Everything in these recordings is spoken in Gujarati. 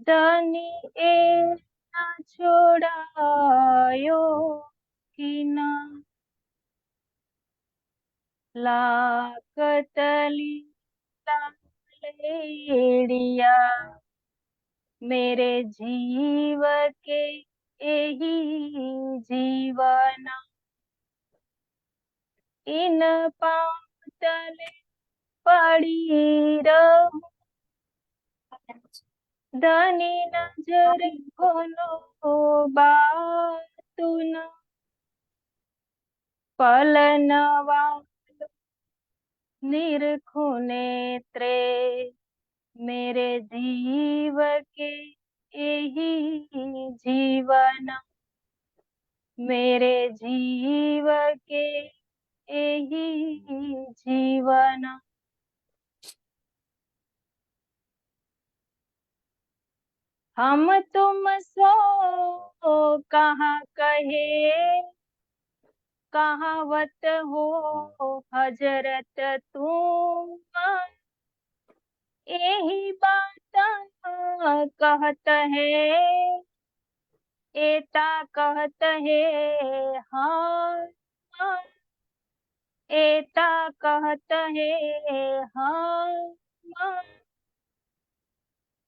ધની એ ના છોડાયો કિના લાકતલી लेड़िया मेरे जीव के यही जीवन इन पातले पड़ी रहूं धनी नजर खोलो बातुन पलनवा निरखु नेत्रे मेरे जीव के यही जीवन मेरे जीव के यही जीवन। हम तुम सो कहाँ कहे कहावत हो हजरत तुम यही बात कहत है एता कहत है हाँ हाँ, एता कहत है हाँ हाँ।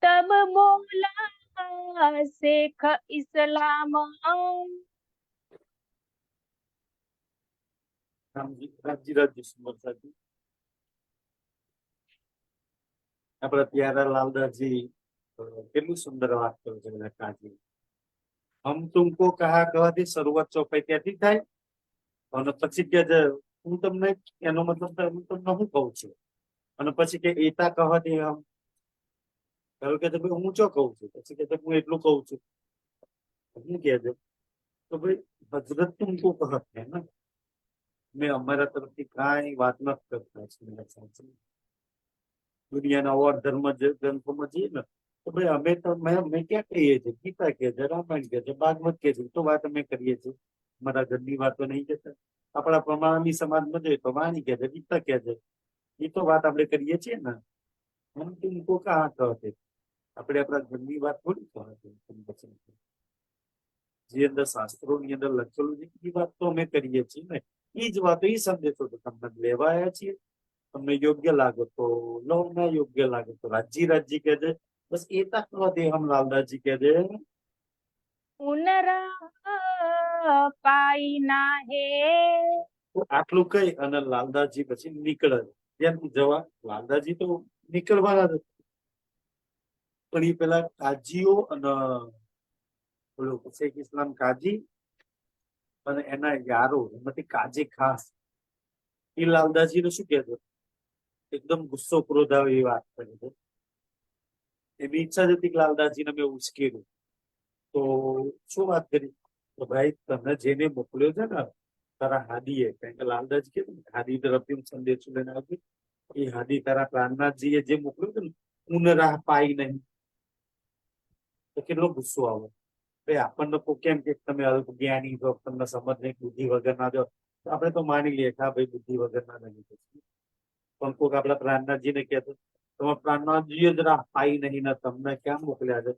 तब बोला शेख इस्लाम રામજી રાજજી સુંદર સાહેબ આપણા પ્યારા લાલદાસજી કેટલું સુંદર વાત કરે છે લખાજી. હમ તુમકો કહા કહેવાથી શરૂઆત ચોપાઈ ત્યાંથી થાય અને પછી કે હું તમને એનો મતલબ હું તમને હું કહું છું અને પછી કે એતા કહેવાથી આમ ધારો કે ભાઈ હું ચો કહું છું પછી કે હું એટલું કહું છું શું કહે છે તો ભાઈ હજરત તુમકો કહત હે ને મેં અમારા તરફથી કાંઈ વાત નથી કરતા છે. દુનિયાના ઓર ધર્મ ગ્રંથોમાં જઈએ ને તો ભાઈ અમે તો મેં ક્યાં કહીએ છીએ ગીતા કે છે રામાયણ કે છે ભાગવત કે છે તો વાત અમે કરીએ છીએ અમારા ઘરની વાતો નહીં કહેતા. આપણા પ્રમાણની સમાજમાં જોઈએ તો વાણી કે છે ગીતા કે છે એ તો વાત આપણે કરીએ છીએ ને એમ તુમકો કહા કહતે આપણે આપણા ઘરની વાત થોડી કહે જે અંદર શાસ્ત્રોની અંદર લખેલું છે એ વાત તો અમે કરીએ છીએ ને એ જ વાતો એ સંદેશો તો તમને લેવા આવ્યા છીએ તમને યોગ્ય લાગે તો લો ના યોગ્ય લાગે તો રાજી રાજી કહે છે બસ એ તક હમ લાલદાસજી કહે છે પુનરા પાઈ ના હે આટલું કઈ અને લાલદાસજી પછી નીકળે ત્યાં જવા લાલદાસજી તો નીકળવાના જ પણ એ પેલા કાજીઓ અને બોલો શેખ ઇસ્લામ કાજી અને એના યારો એમાંથી કાજી ખાસ એ લાલદાસજી ને શું કહેતો એકદમ ગુસ્સો ક્રોધ આવે એ વાત કરે છે. એની ઈચ્છા જ હતી કે લાલદાસજીને મેં ઉશ્કેર્યું તો શું વાત કરી તો ભાઈ તને જેને મોકલ્યો છે ને તારા હાદીએ કારણ કે લાલદાસજી કીધું હાદી તરફથી સંદેશો લઈને આવ્યું એ હાદી તારા પ્રાણનાથજીએ જે મોકલ્યું છે ને હું રાહ પાઈ નહીં તો કેટલો ગુસ્સો આવે ભાઈ આપણને તો કેમ કે તમે અલ્પ જ્ઞાની છો તમને સમજ નહીં બુદ્ધિ વગર ના દો આપણે તો માની લઈએ કે ભાઈ બુદ્ધિ વગર ના નહીં પણ કોઈક આપણા પ્રાણનાથજીને કહેતો તમારા પ્રાણનાથજીએ જ રાહ પાઈ નહીં ને તમને ક્યાં મોકલ્યા છે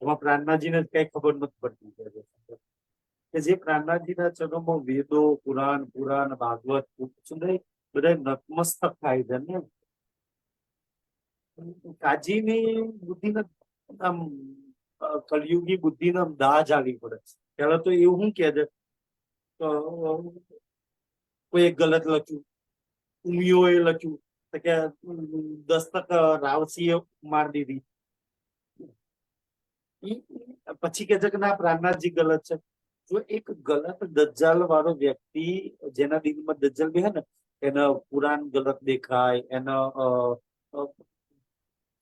તમારા પ્રાણનાથજીને કઈ ખબર નથી પડતી કે જે પ્રાણનાથજીના ચરણોમાં વેદો પુરાણ ભાગવત બધા નતમસ્તક થાય છે ને કાજીની બુદ્ધિને આમ કલયુગી બુદ્ધિને આમ દાજ આવી પડે પેલા તો એવું શું કે છે કોઈ ગલત લખ્યું ઉમિયોએ લખ્યું તો કે દસ્તક રાવસીએ માર દીધી પછી કે છે કે ના પ્રાણનાથજી ગલત છે. જો એક ગલત દજ્જાલ વાળો વ્યક્તિ જેના દિલમાં દજ્જલ બે ને એના પુરાણ ગલત દેખાય એના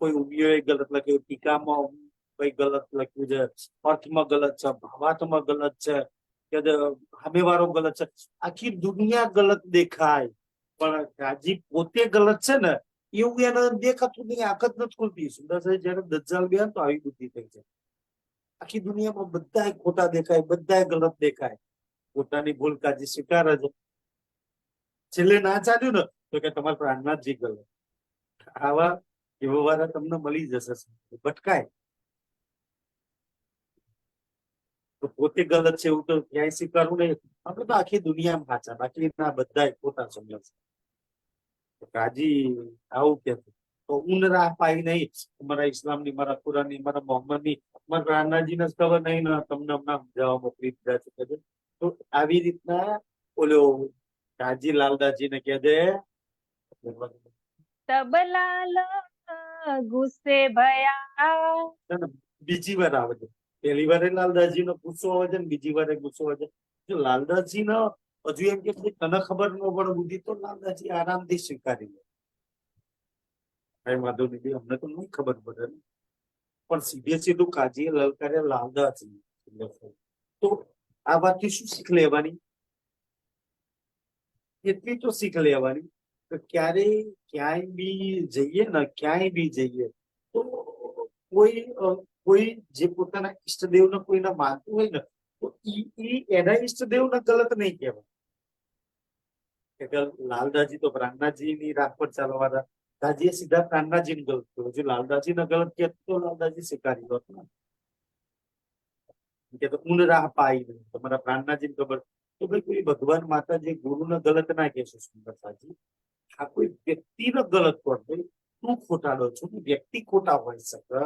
કોઈ ઉમિયોએ ગલત લખ્યું ટીકામાં કઈ ગલત લખ્યું છે અર્થમાં ગલત છે ભાવાર્થમાં ગલત છે કે સામે વાળો ગલત છે આખી દુનિયા ગલત દેખાય પણ કાજી પોતે ગલત છે ને એવું એને દેખાતું નહીં આંખ જ નથી ખુલતી. સુંદર સાહેબ જયારે દજ્જાલ બે તો આવી બુદ્ધિ થઈ છે આખી દુનિયામાં બધા ખોટા દેખાય બધા ગલત દેખાય પોતાની ભૂલ કાજી સ્વીકારે છે છેલ્લે ના ચાલ્યું ને તો કે તમારા પ્રાણનાથજી ગલત. આવા એવો વાળા તમને મળી જશે ભટકાય તો પોતે ગલત છે એવું તો ક્યાંય સ્વીકારવું નહીં. આપણે તો આખી દુનિયામાં સાચા, બાકીના બધા ખોટા સમજે છે. કાજી આવું કે તો ઊન રાહ પાઈ નહીં. મારા ઇસ્લામની, મારા કુરાનની, મારા મોહમ્મદની, મારા રાણાજીને જ ખબર નહીં ને તમને હમણાં જવા મોકલી દીધા છે. તો આવી રીતના ઓલો કાજી લાલદાસજીને કહે દે તબલાલ ગુસ્સે ભયા. બીજી વાર આવે છે. પહેલી વારે લાલદાસજી નો ગુસ્સો આવે છે ને બીજી વારે ગુસ્સો આવે છે. જો લાલદાસજી નો હજુ એમ કે તને ખબર ન પડે બુદ્ધિ, તો લાલદાસજી આરામથી સ્વીકારી લે, કઈ વાંધો નથી, અમને તો નહીં ખબર પડે ને. પણ સીધે સીધું કાજીએ લલકારે લાલદાસજી. તો આ વાતથી શું શીખ લેવાની? એટલી તો શીખ લેવાની કે ક્યાંય બી જઈએ ને, ક્યાંય બી જઈએ તો કોઈ જે પોતાના ઈષ્ટદેવને કોઈને માનતું હોય ને, તો એના ઈષ્ટદેવને ગલત નહીં કહેવાય. લાલદાસજી તો પ્રાણનાથજીની રાહ પર ચાલવાના, દાજીએ સીધા પ્રાણનાથજીને ગલત કર્યો. જો લાલદાસજીને ગલત કહેતો તો લાલદાસજી સ્વીકારી દો ને કે તો ઊન રાહ પાઈ નહીં. તમારા પ્રાણનાથજીને ખબર તો ભાઈ કોઈ ભગવાન માતાજી ગુરુને ગલત ના કહેશો સુંદરતાજી. આ કોઈ વ્યક્તિને ગલત કોણ? ભાઈ તું ખોટાડો છો, વ્યક્તિ ખોટા હોય શકે.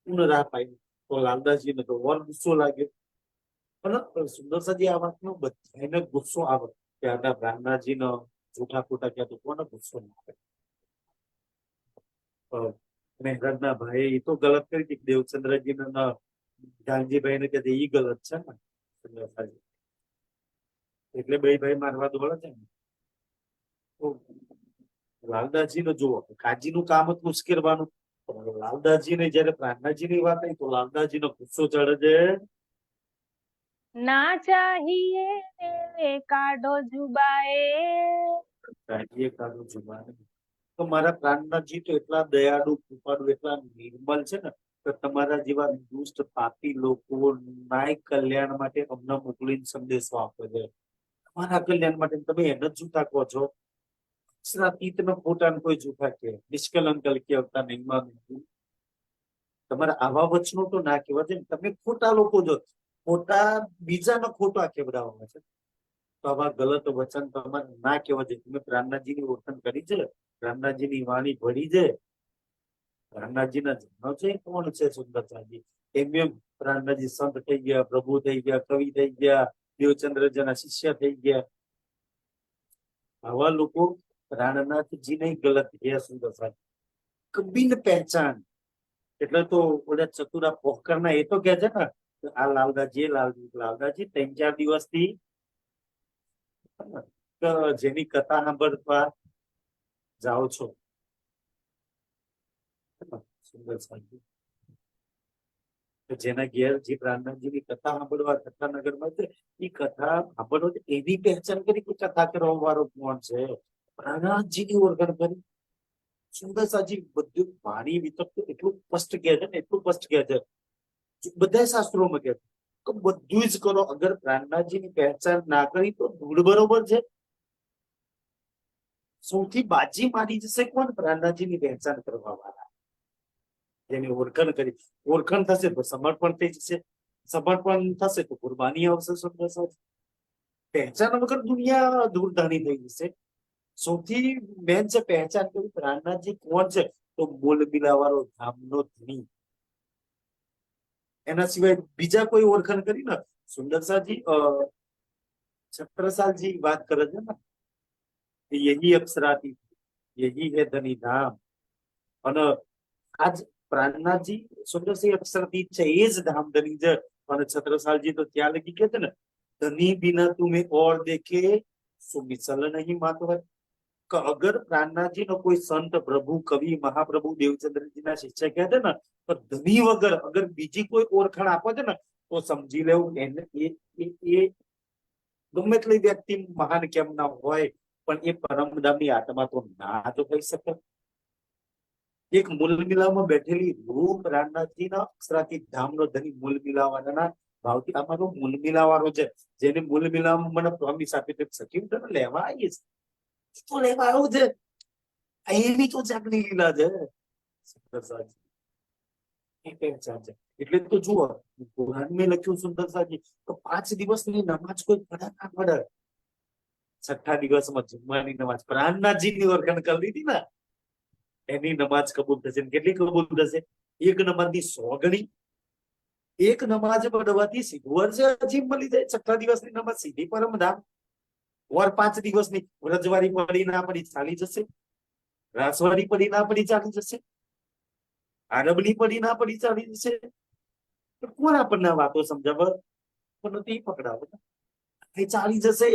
ઊન રાહ પાઈ. તો લાલદાસજીને તો ઓર ગુસ્સો લાગ્યો. પણ સુંદરસાજી આ વાતનો બધાને ગુસ્સો આવે કે આના પ્રાણનાથજીને જૂઠા ખોટા ક્યાં તો કોને ગુસ્સો ના આવે? મહેરાજના ભાઈ એ તો ગલત કરી હતી. દેવચંદ્રજીને જાનજીભાઈ ને કે એ ગલત છે ને સુંદરસાજી, એટલે બે ભાઈ મારવા દોડે છે ને. તો લાલદાસજી ને જુઓ, કાજી નું કામ હતું ઉશ્કેરવાનું. લાલદાસજી ને જયારે પ્રાણનાથજી ની વાત આવી તો લાલદાસજી નો ગુસ્સો ચડે છે. ના ચાહીએ કાઢો જુબાએ. કાઢીએ કાઢો જુબાને. તો મારા પ્રાણનાથજી તો એટલા દયાળુ, કૃપાળુ, એટલા નિર્મલ છે ને કે તમારા જેવા દુષ્ટ પાપી લોકો નાય કલ્યાણ માટે અમને મોકલીને સંદેશો આપે છે. તમારા કલ્યાણ માટે તમે એને જ જૂઠા કહો છો. અક્ષરાતીતનો ખોટા કોઈ જૂઠા કે નિષ્કલંક કે અવતા નહીં માનું. તમારા આવા વચનો તો ના કહેવા છે. તમે ખોટા લોકો છો, ખોટા બીજાને ખોટા કેવડાવવા છે. તો આવા ગલત વચન તમારે ના કહેવા છે. તમે પ્રાણનાથજીની ઓળખાણ કરી છે, પ્રાણનાથજીની વાણી ભળી છે. પ્રાણનાથજીના જન્મ છે કોણ છે? સુંદરતાજી. એમ પ્રાણનાથજી સંત થઈ ગયા, પ્રભુ થઈ ગયા, કવિ થઈ ગયા, દેવચંદ્રજીના શિષ્ય થઈ ગયા. આવા લોકો પ્રાણનાથજીને ગલત ગયા. સુંદરતાજી કબીન પહેચાન. એટલે તો ઓલા ચતુરા પોખરના એ તો કે છે ને આ લાલદાસજી લાલદાસજી 3-4 દિવસથી જેની કથા સાંભળવા જાઓ છો. સુંદર સાહેબ જેના ઘેર જે પ્રાણનાથજીની કથા સાંભળવા કથાનગરમાં છે, એ કથા સાંભળવા એવી પહેચાન કરી કે કથા કરવા વાળો કોણ છે. પ્રાણનાથજીની ઓળખાણ કરી. સુંદર સાજી બધું વાણી વિતક એટલું સ્પષ્ટ કહે છે ને, એટલું સ્પષ્ટ કહે છે. બધા શાસ્ત્રોમાં કહે છે કે બધું જ કરો. અગર પ્રાણનાથજીની પહેચાન ના કરી તો ધૂળ બરોબર છે. સૌથી બાજી મારી જશે કોણ? પ્રાણનાથજીની પહેચાન કરવા વાળા. જેની ઓળખાણ કરી, ઓળખાણ થશે તો સમર્પણ થઈ જશે, સમર્પણ થશે તો કુરબાની આવશે. સુંદર સાજી પહેચાન વગર દુનિયા ધૂળધાણી થઈ જશે. સૌથી મેન છે પહેચાન કરી પ્રાણનાથજી કોણ છે. તો બોલ મિલાવાળો ધામનો ધણી. એના સિવાય બીજા કોઈ ઓળખાણ કરી ને સુંદરસાજી છત્રસાલજી વાત કરે છે ને, યહી અપ્સરાતી, યહી હે ધની ધામ. અને આજ પ્રાણનાથજી સુંદરસિંહ અપ્સરાતી છે, એ જ ધામ ધની છે. અને છત્રસાલજી તો ત્યાં લગી કે છે ને, ધની બિના તુમે ઓર દેખે સો મિસલ નહીં માતવર. અગર પ્રાણનાથજી નો કોઈ સંત, પ્રભુ, કવિ, મહાપ્રભુ, દેવચંદ્રજીના શિષ્ય કહે છે ને, તો ધની વગર અગર બીજી કોઈ ઓળખાણ આપે છે ને તો સમજી લેવું એને એ ગમે એટલી વ્યક્તિ મહાન કેમ ના હોય પણ એ પરમધામની આત્મા તો ના તો કહી શકે. એક મૂલ મિલાવમાં બેઠેલી રૂપ પ્રાણનાથજીના અક્ષરાતીત ધામનો ધની મૂલ મિલાવાના ભાવથી આ મારો મૂલ મિલાવાનો છે. જેને મૂલ મિલાવવામાં મને પ્રોમિસ આપી તો સખી તને લેવા આવીશ તો લેવા આવું છે. એવી તો જાગની લીલા છે. એ પહેચાન છે. એટલે તો જુઓ, કુરાનમાં લખ્યું સુંદર સાજી તો 5 દિવસની નમાજ કોઈ પડે ના પડે. છઠ્ઠા દિવસમાં જુમ્માની નમાજ પ્રાણનાથજીની ઓળખાણ કરી દીધી ને, એની નમાજ કબૂલ થશે. કેટલી કબૂલ થશે? એક નમાજની 100 ગણી. એક નમાજ પડવાથી સીધું વર્ષ અજીબ મળી જાય. છઠ્ઠા દિવસની નમાજ સીધી પરમધામ. ઓર 5 દિવસની વ્રજવારી પડી ના પડી ચાલી જશે, રાસવારી પડી ના પડી ચાલી જશે, આરબની પડી ના પડી ચાલી જશે. કોણ આપણને વાતો સમજાવે? પણ નથી પકડાવે, એ ચાલી જશે.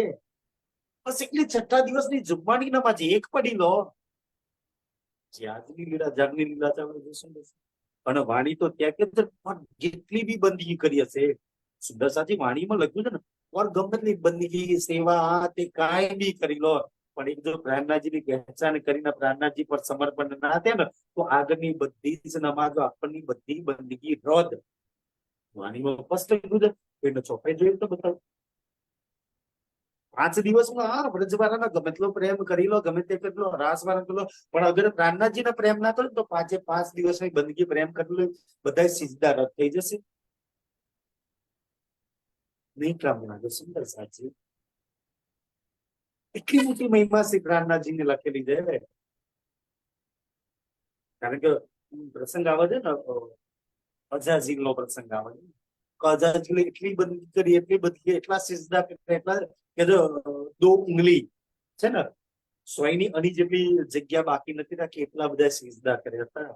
બસ એટલી છઠ્ઠા દિવસની જુમ્માની નમાજ એક પડી લો, આજની લીલા જાગની લીલા ચાલે જશે. અને વાણી તો ત્યાં કે પણ જેટલી બી બંદગી કરી હશે, સુંદર સાચી વાણીમાં લખ્યું છે ને, ઓર ગમે તેટલી બંદગી સેવા આ તે કાંઈ બી કરી લો, પણ એક જો પ્રાણનાથજીની પહેચાન કરીને પ્રાણનાથજી પર સમર્પણ ના થાય ને, તો આગળની બધી જ નમાજો આપણની બધી બંદગી રદ. વાણીમાં સ્પષ્ટ લખ્યું છે. એને ચોપાઈ જોયું તો બતાવો. 5 દિવસમાં હા વ્રજવાળાના ગમે તેટલો પ્રેમ કરી લો, ગમે તે કેટલો રાસવાળા કરી લો, પણ અગર પ્રાણનાથજીને પ્રેમ ના કરો તો 5 દિવસની બંદગી પ્રેમ કરી લો, બધા સિજદા રદ થઈ જશે. નહીં કામ લાગે. સુંદર સાચી એટલી મોટી મહિમા શ્રી પ્રાણનાથજીને લખેલી છે. કારણ કે પ્રસંગ આવે છે ને, અજાજીલ નો પ્રસંગ આવે છે. અજાજીલે એટલી બંદગી કરી, એટલી બધી, એટલા સિજદા કર્યા, એટલા કે જો 2 ઉંગલી છે ને, 100 ની અણી જેટલી જગ્યા બાકી નથી રાખી, એટલા બધા સિજદા કર્યા હતા.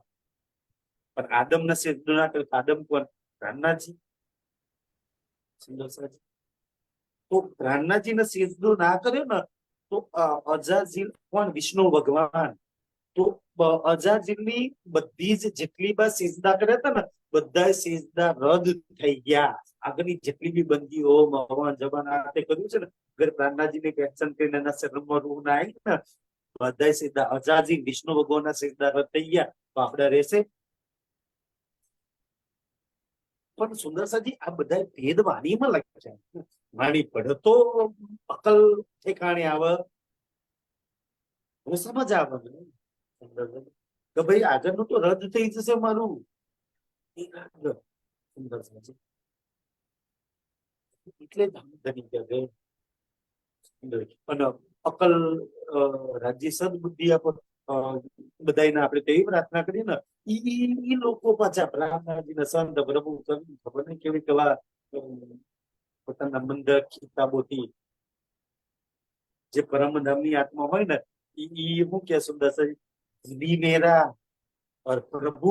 પણ આદમના સિજદો ના કર્યો. આદમ કોણ? પ્રાણનાથજી. સુંદર સાચી. તો પ્રાણનાથજીને સિજદો ના કર્યો ને, તો અજાજીલ કોણ? વિષ્ણુ ભગવાન. તો અજાજીલની બધી જ જેટલી બા સિજદા કર્યા હતા ને, બધા સિજદા રદ થઈ ગયા. આગળની જેટલી બી બંદીઓ મહવન જબાન આ તે કર્યું છે ને, અગર પ્રાણનાથજીની પહેચાન કરીને એના શરણમાં રૂહ ના આવી ને, બધા સિજદા અજાજી વિષ્ણુ ભગવાનના સિજદા રદ થઈ ગયા. તો આપણે રહેશે. પણ સુંદર સાજી આ બધા ભેદ વાણીમાં લખ્યા છે. વાણી પડે તો અકલ ઠેકાણે આવે, સમજ આવે ને. કે ભાઈ આગળનું તો રદ થઈ જશે મારું. સુંદર સાચી. એટલે ધની કહેવાય. અને અકલ રાજ્ય સદબુદ્ધિ બધાને આપણે તેવી પ્રાર્થના કરીએ ને, ઈ લોકો પાછા પ્રાર્થનાજીને સંત પ્રભુ ખબર નહીં કેવી કલા પોતાના મંદર કિતાબોથી જે પરમધામની આત્મા હોય ને, ઈ હું કે સુંદર છે મેરા और प्रभु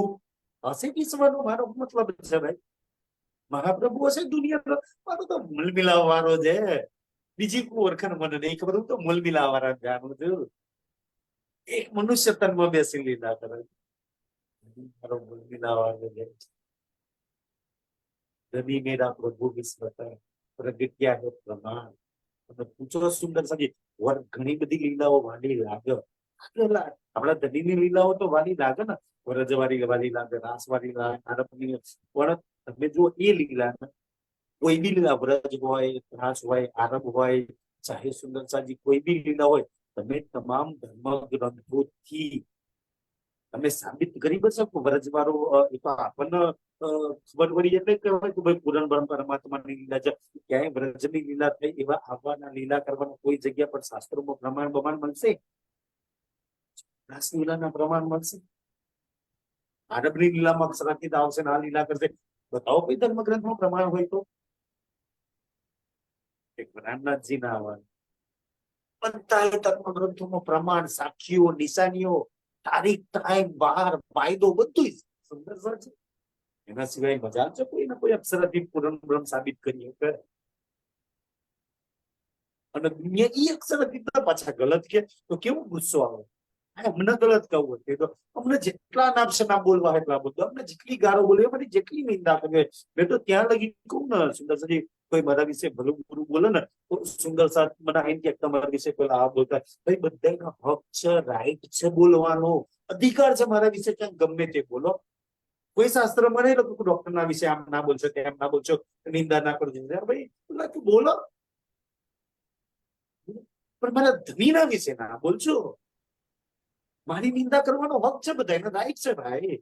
હશે ઈશ્વરનો મારો મતલબ છે ભાઈ. મહાપ્રભુ હશે દુનિયા મારો તો મૂલ મિલાવ વાળો છે. બીજી કોઈ ઓળખાણ મને નહીં ખબર. હું તો મૂલ મિલાવ વાળા જાણું છું. એક મનુષ્ય તનમાં બેસી લીધા કરે, મારો મૂલ મિલાવ વાળો છે. રવિ મેરા પ્રભુ વિશ્વતા પ્રગટ્યા હે પ્રમાણ. પૂછો સુંદર સાજી ઘણી બધી લીલાઓ વાલી લાગે. આપણા ધનીની લીલાઓ તો વાલી લાગે ને, વ્રજવારી વાલી લાગે, રાસવારી લાગે, આરબની. પણ તમે જો એ લીલા કોઈ બી લીલા, વ્રજ હોય, રાસ હોય, આરબ હોય, ચાહે સુંદર સાજી કોઈ બી લીલા હોય, તમે તમામ ધર્મ ગ્રંથોથી તમે સાબિત કરી શકો. વ્રજવાળો એ તો આપણને ખબર પડી એટલે કહેવાય કે ભાઈ પૂરણ બ્રહ્મ પરમાત્માની લીલા છે. ક્યાંય વ્રજની લીલા થઈ એવા આવવાના લીલા કરવાના કોઈ જગ્યા પર શાસ્ત્રોમાં પ્રમાણ મળશે? રાસલીલાના પ્રમાણ મળશે? આરબની લીલામાં અક્ષરાંકિત આવશે, આ લીલા કરશે. બતાવો કોઈ ધર્મગ્રંથમાં પ્રમાણ હોય તો. પ્રાણનાથજી ના આવવાનું બધા ધર્મગ્રંથોમાં પ્રમાણ, સાક્ષીઓ, નિશાનીઓ, તારીખ, ટાઈમ, વાર, વાયદો બધું જ સુંદર છે. એના સિવાય મજા છે કોઈને કોઈ અક્ષરાથી પૂરણ બ્રહ્મ સાબિત કરીએ કે? અને દુનિયા ઈ અક્ષરાથી પાછા ગલત કે તો કેવું ગુસ્સો આવે. અમને ગલત કહું હતું તો અમને જેટલા નામ છે ના બોલવા એટલા બધું, અમને જેટલી ગાળો બોલે એમાંથી જેટલી નિંદા કરે. મેં તો ત્યાં લગી કહું ને સુંદર સાજી કોઈ મારા વિશે ભલું બુરું બોલે ને, તો સુંદર સાથ મને આઈને કે તમારા વિશે કોઈ આ બોલતા, ભાઈ બધાનો હક છે, રાઈટ છે, બોલવાનો અધિકાર છે. મારા વિશે ક્યાંક ગમે તે બોલો. કોઈ શાસ્ત્રમાં નહીં લખ્યું ડોક્ટર ના વિશે આમ ના બોલશો, તેમ ના બોલશો, નિંદા ના કરજો. ભાઈ બોલો, પણ મારા ધણીના વિશે ના બોલશો. મારી નિંદા કરવાનો હક છે, બધા એનો રાઈટ છે ભાઈ.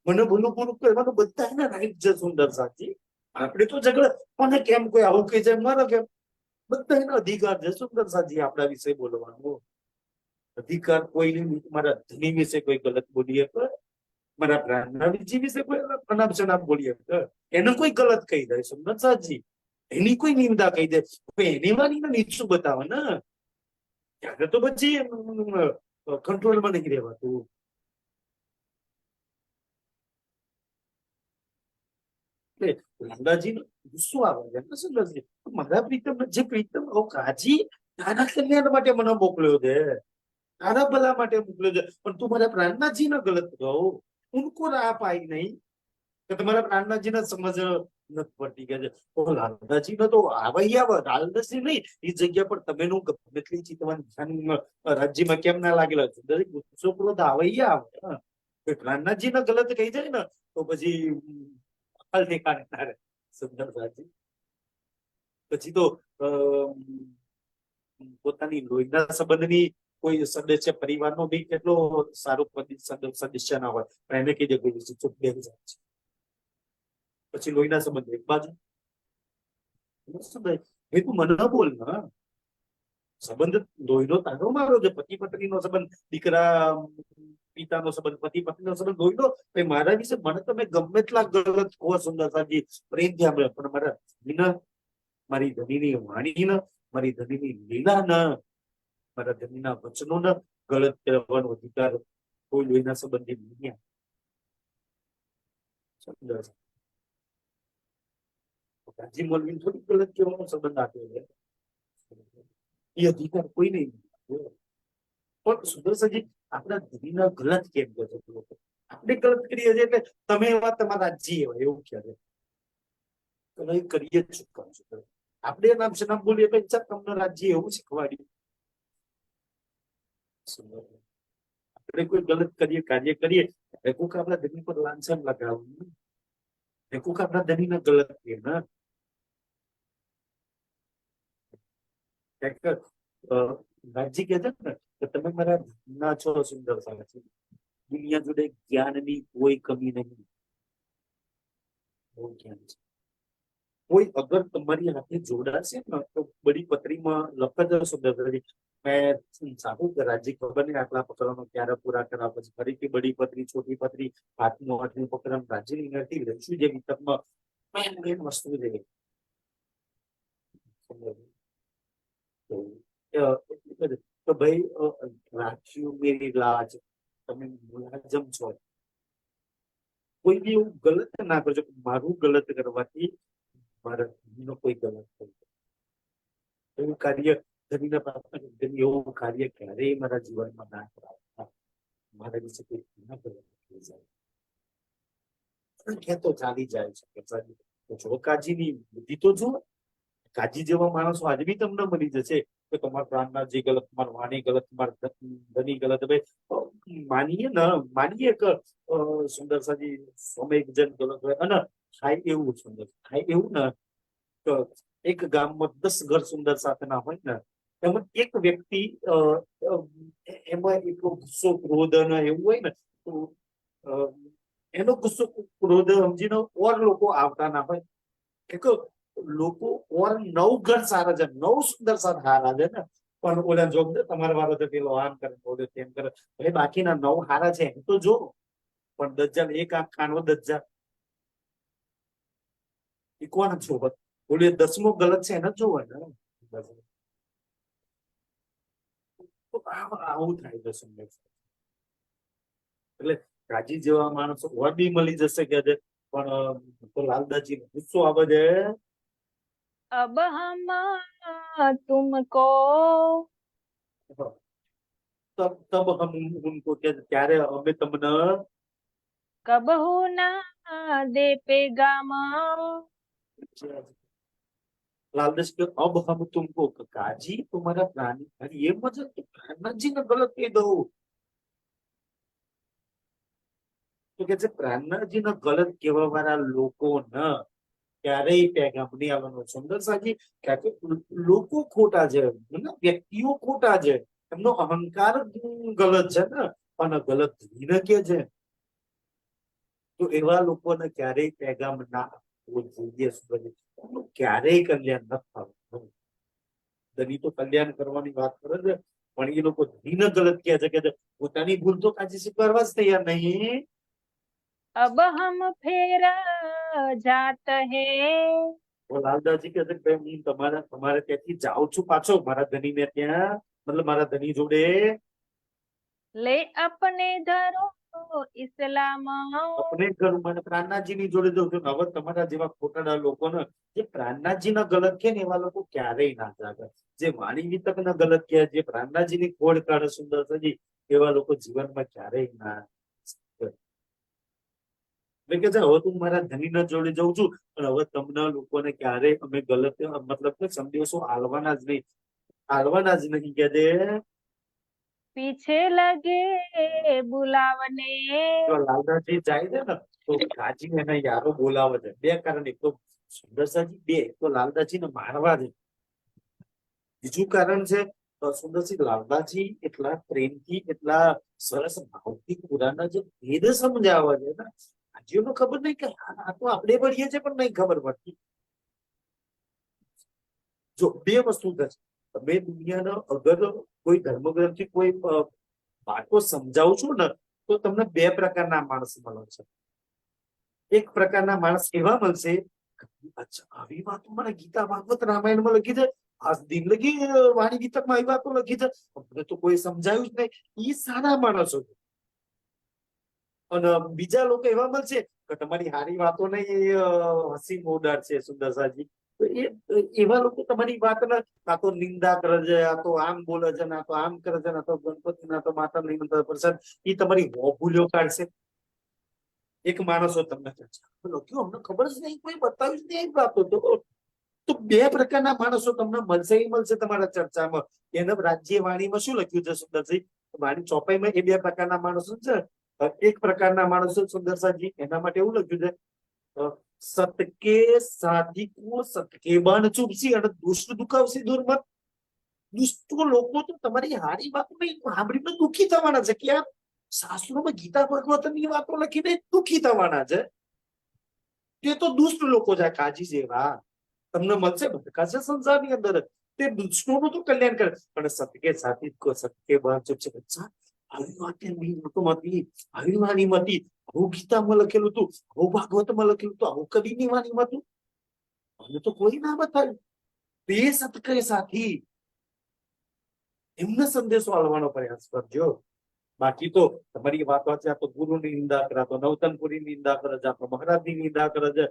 મને ભૂલું પૂરું કરવાનું બધા એના રાઈટ છે સુંદર સાથી. આપણે તો ઝઘડા મને કેમ કોઈ આવું કહી જાય મારો કેમ, બધા એનો અધિકાર છે સુંદર સાથી આપણા વિશે બોલવાનો. અધિકાર કોઈને નહીં. મારા ધણી વિશે કોઈ ગલત બોલીએ તો, મારા પ્રાણનાથજી વિશે કોઈ અનાપ શનાપ બોલીએ તો એને કોઈ ગલત કહી દે સુંદર સાથી, એની કોઈ નિંદા કહી દે, એની વાણીને નીચું બતાવે ને, ત્યારે તો પછી કંટ્રોલમાં નહીં રહેવાતું. લાલાજી ગુસ્સો આવે છે સુંદરજી, મારા પ્રીતમ જે પ્રીતમ કાજી તારા કલ્યાણ માટે મને મોકલ્યો છે, તારા ભલા માટે મોકલ્યો છે, પણ તું મારા પ્રાણનાથજી ને ગલત કહો, ઉनको રાહ પાઈ નહીં કે તમારા પ્રાણનાથજી ને સમજ નથી પડતી કે છે લાલદાજી ને તો આવે લાલદાસજી નહીં એ જગ્યા પર તમે નું ગમે એટલી ચિતવાનું રાજ્યમાં કેમ ના લાગેલા છે, દરેક ગુસ્સો ક્રોધ આવે પ્રાણનાથજી ને ગલત કહી જાય ને તો પછી સુંદર સાજી પછી તો પોતાની લોહીના સંબંધની કોઈ સદસ્ય પરિવારનો બી કેટલો સારો સદસ્ય ના હોય પણ એને કહી દે કોઈ ચૂપ બેસી જાય છે, પછી લોહીના સંબંધ એક બાજુ એ તું મને બોલ ને, સંબંધ લોહીનો તારો મારો છે, પતિ પત્ની નો સંબંધ, દીકરા પિતાનો સંબંધ, પતિ પત્નીનો સંબંધ લોહીનો, મારા વિશે મને તમે ગમે એટલા ગલત કહો સુંદરતાજી પ્રેમથી સાંભળે, પણ મારા ધણીના, મારી ધણીની વાણી ને, મારી ધણીની લીલા ને, મારા ધણીના વચનો ને ગલત કહેવાનો અધિકાર કોઈ લોહીના સંબંધી નહીં. કાજી મોલવી થોડી ગલત કહેવાનો સંબંધ આપ્યો છે, એ અધિકાર કોઈ નહીં. પણ સુદર્શનજી આપણા ધણીના ગલત કેમ કહે છે લોકો, આપણે ગલત કરીએ છીએ એટલે તમે એવા તમારા જી એવા એવું કહે છે, તમે કરીએ જ ચૂકવા છો, આપણે નામ છે નામ બોલીએ તો તમને રાજ્ય એવું શીખવાડ્યું. આપણે કોઈ ગલત કરીએ કાર્ય કરીએ કોક આપણા ધણી પર લાંછન લગાવવું, કોક આપણા ધણીને ગલત કહે ને, રાજજી કહે છે ને કે તમે મારા ના છો સુંદર સાથી, દુનિયા જોડે જ્ઞાનની કોઈ કમી નહીં, બહુ જ્ઞાન છે. કોઈ અગર તમારી હાથે જોડાશે ને તો બડી પત્રીમાં લખત સુંદર મેં સારું કે રાજ્ય ખબર નહીં આટલા પકડવાનો ક્યારે પૂરા કર્યા પછી ફરીથી બડી પત્રી છોટી પત્રી હાથનું હાથનું પકડવાનું રાજ્યની નથી લઈશું જે વિતકમાં મેન વસ્તુ છે. તો ભાઈ રાખ્યું મેરી લાજ, તમે મુલાજમ છો, કોઈ બી એવું ગલત ના કરજો, મારું ગલત કરવાથી મારા ધણીનો કોઈ ગલત થઈ એવું કાર્ય ધણીના પ્રાપ્ત એવું કાર્ય ક્યારેય મારા જીવનમાં ના કરાવતા, મારા વિશે કોઈ ના ગલત થઈ જાય ખેતો ચાલી જાય છે. જો કાજીની બુદ્ધિ તો જુઓ, કાજી જેવા માણસો આજે બી તમને મળી જશે કે તમારા પ્રાણના જે ગલત, તમારા વાણી ગલત, તમારા ધની ગલત, ભાઈ માનીએ ને માનીએ કે સુંદર સાજી સમય જન ગલત હોય અને થાય એવું સુંદર થાય એવું ને તો એક ગામમાં 10 ઘર સુંદર સાથે ના હોય ને એમાં એક વ્યક્તિ એમાં એટલો ગુસ્સો ક્રોધ અને એવું હોય ને તો એનો ગુસ્સો ક્રોધ સમજીને ઓર લોકો આવતા ના હોય કે લોકો ઓર 9 ઘર સારા છે, 9 સુંદર સાથ હારા છે ને પણ ઓલા જોગ તમારા વાળો તો પેલો આમ કરે બોલે તેમ કરે, એટલે બાકીના 9 હારા છે એમ તો જો, પણ દજ્જાલ એક આંખ કાનવો દજ્જાલ એ કોણ જોવે, બોલે 10મો ગલત છે એને જ જોવે ને. આવું થાય છે સુંદર, એટલે કાજી જેવા માણસો ઓર બી મળી જશે કે પણ લાલદાજી ગુસ્સો આવે છે. अब हम तुमको तब हम उनको ત્યારે અમે તમને कबहू ना दे पेगाम, लालदास के अब हम तुमको काजी तुम्हारा प्राणी, अरे ये मतलब प्राणनाथजी ने गलत कह दो તો કે છે પ્રાણનાથજી ને ગલત કહેવા વાળા લોકો ને ક્યારેય પેગામ નહીં આવવાનો. સુંદર સાજી કારણ કે લોકો ખોટા છે, વ્યક્તિઓ ખોટા છે, એમનો અહંકાર ગલત છે ને પણ ગલત ધીને કે છે તો એવા લોકોને ક્યારેય પેગામ ના આપવો જોઈએ. એમનું ક્યારેય કલ્યાણ ન થવું. ધની તો કલ્યાણ કરવાની વાત કરે છે, પણ એ લોકો ધીને ગલત કહે છે કે પોતાની ભૂલ તો કાચી સ્વીકારવા જ તૈયાર નહીં. अब हम फिर जात है, તો લાલદાસજી કહે છે કે ભાઈ હું તમારે ત્યાંથી જાઉં છું પાછો મારા ધનીને ત્યાં, મતલબ મારા ધની જોડે. ले अपने धरो इस्लाम, આપણે ઘર મને પ્રાણનાથજીની જોડે જઉં છું. હવે તમારા જેવા ખોટાડા લોકોને જે પ્રાણનાથજીના ગલત કે ને એવા લોકો ક્યારેય ના જાગે. જે વાણી વિતકના ગલત કહે, જે પ્રાણનાથજીની ખોડ કાઢે સુંદર સજી, એવા લોકો જીવનમાં ક્યારેય ના જાગે. એટલે કે છે હવે તું મારા ધનીના જોડે જઉં છું, પણ હવે તમને લોકોને ક્યારેય અમે ગલત મતલબ કે સંદેશો આલવાના જ નહીં, આલવાના જ નહીં કે દે. पीछे लगे बुलावने, જો લાલદાસજી જાય છે ને તો કાજી એને યારો બોલાવે છે. બે કારણ, એક તો સુંદરસાજી, બે એક તો લાલદાસજીને મારવા છે. બીજું કારણ છે સુંદરસિંહ લાલદાસજી એટલા પ્રેમથી એટલા સરસ ભાવથી પુરાના જે ભેદ સમજાવે છે ને, આજ્યોને ખબર નહીં કે આ તો આપણે ભણીએ છીએ પણ નહીં ખબર પડતી. જો બે વસ્તુ થશે, તમે દુનિયાના અગર કોઈ ધર્મગ્રંથથી કોઈ વાતો સમજાવું છું ને, તો તમને બે પ્રકારના માણસ મળે છે. એક પ્રકારના માણસ એવા મળશે, અચ્છા આવી વાતો મને ગીતા ભાગવત રામાયણમાં લખી છે, આજ દિન લગી વાણી ગીતકમાં આવી વાતો લખી છે, અમને તો કોઈ સમજાયું જ નહીં. એ સારા માણસો છે. અને બીજા લોકો એવા મળશે કે તમારી સારી વાતો નહીં હસી મોડાર છે સુંદરસાજી. તો એવા લોકો તમારી વાતને આ તો નિંદા કરે છે, આ તો આમ બોલે છે, આ તો આમ કરે છે, આ તો ગણપતિ ના તો માતા નહીં પ્રસાદ, એ તમારી ભૂલ્યો કાઢશે. એક માણસો તમને લખ્યું અમને ખબર જ નહીં, કોઈ બતાવ્યું જ નહીં વાતો. તો બે પ્રકારના માણસો તમને મળશે તમારા ચર્ચામાં. એને રાજ્ય વાણીમાં શું લખ્યું છે સુંદરસિંહ? વાણી ચોપાઈમાં એ બે પ્રકારના માણસો છે. એક પ્રકારના માણસો સુંદરસાજી એના માટે એવું લખ્યું છે, સતકે સાધિકો સતકે બાણ ચૂપસી અને દુષ્ટ દુખાવશે દુર્મત. દુષ્ટ લોકો તો તમારી હારી વાતો સાંભળીને દુઃખી થવાના છે કે આ શાસ્ત્રોમાં ગીતા ભાગવતની વાતો લખીને દુઃખી થવાના છે. તે તો દુષ્ટ લોકો છે કાજી જેવા. તમને મળશે ભટકાશે સંસારની અંદર, તે દુષ્ટોનું તો કલ્યાણ કરે. પણ સતકે સાધિકો સતકે બાણ ચૂપસી, આવી વાત હતી, આવી વાણીમાં હતી, આવું ગીતામાં લખેલું હતું, આવું ભાગવતમાં લખેલું હતું, આવું કવિની વાણીમાં હતું, મને તો કોઈ ના બતાવ્યું. બે સતકે સાથી એમને સંદેશો આલવાનો પ્રયાસ કરજો. બાકી તો તમારી વાત વાંચે તો ગુરુની નિંદા કરા, તો નવતનપુરીની નિંદા કરે છે, તો મહારાજની નિંદા કરે છે,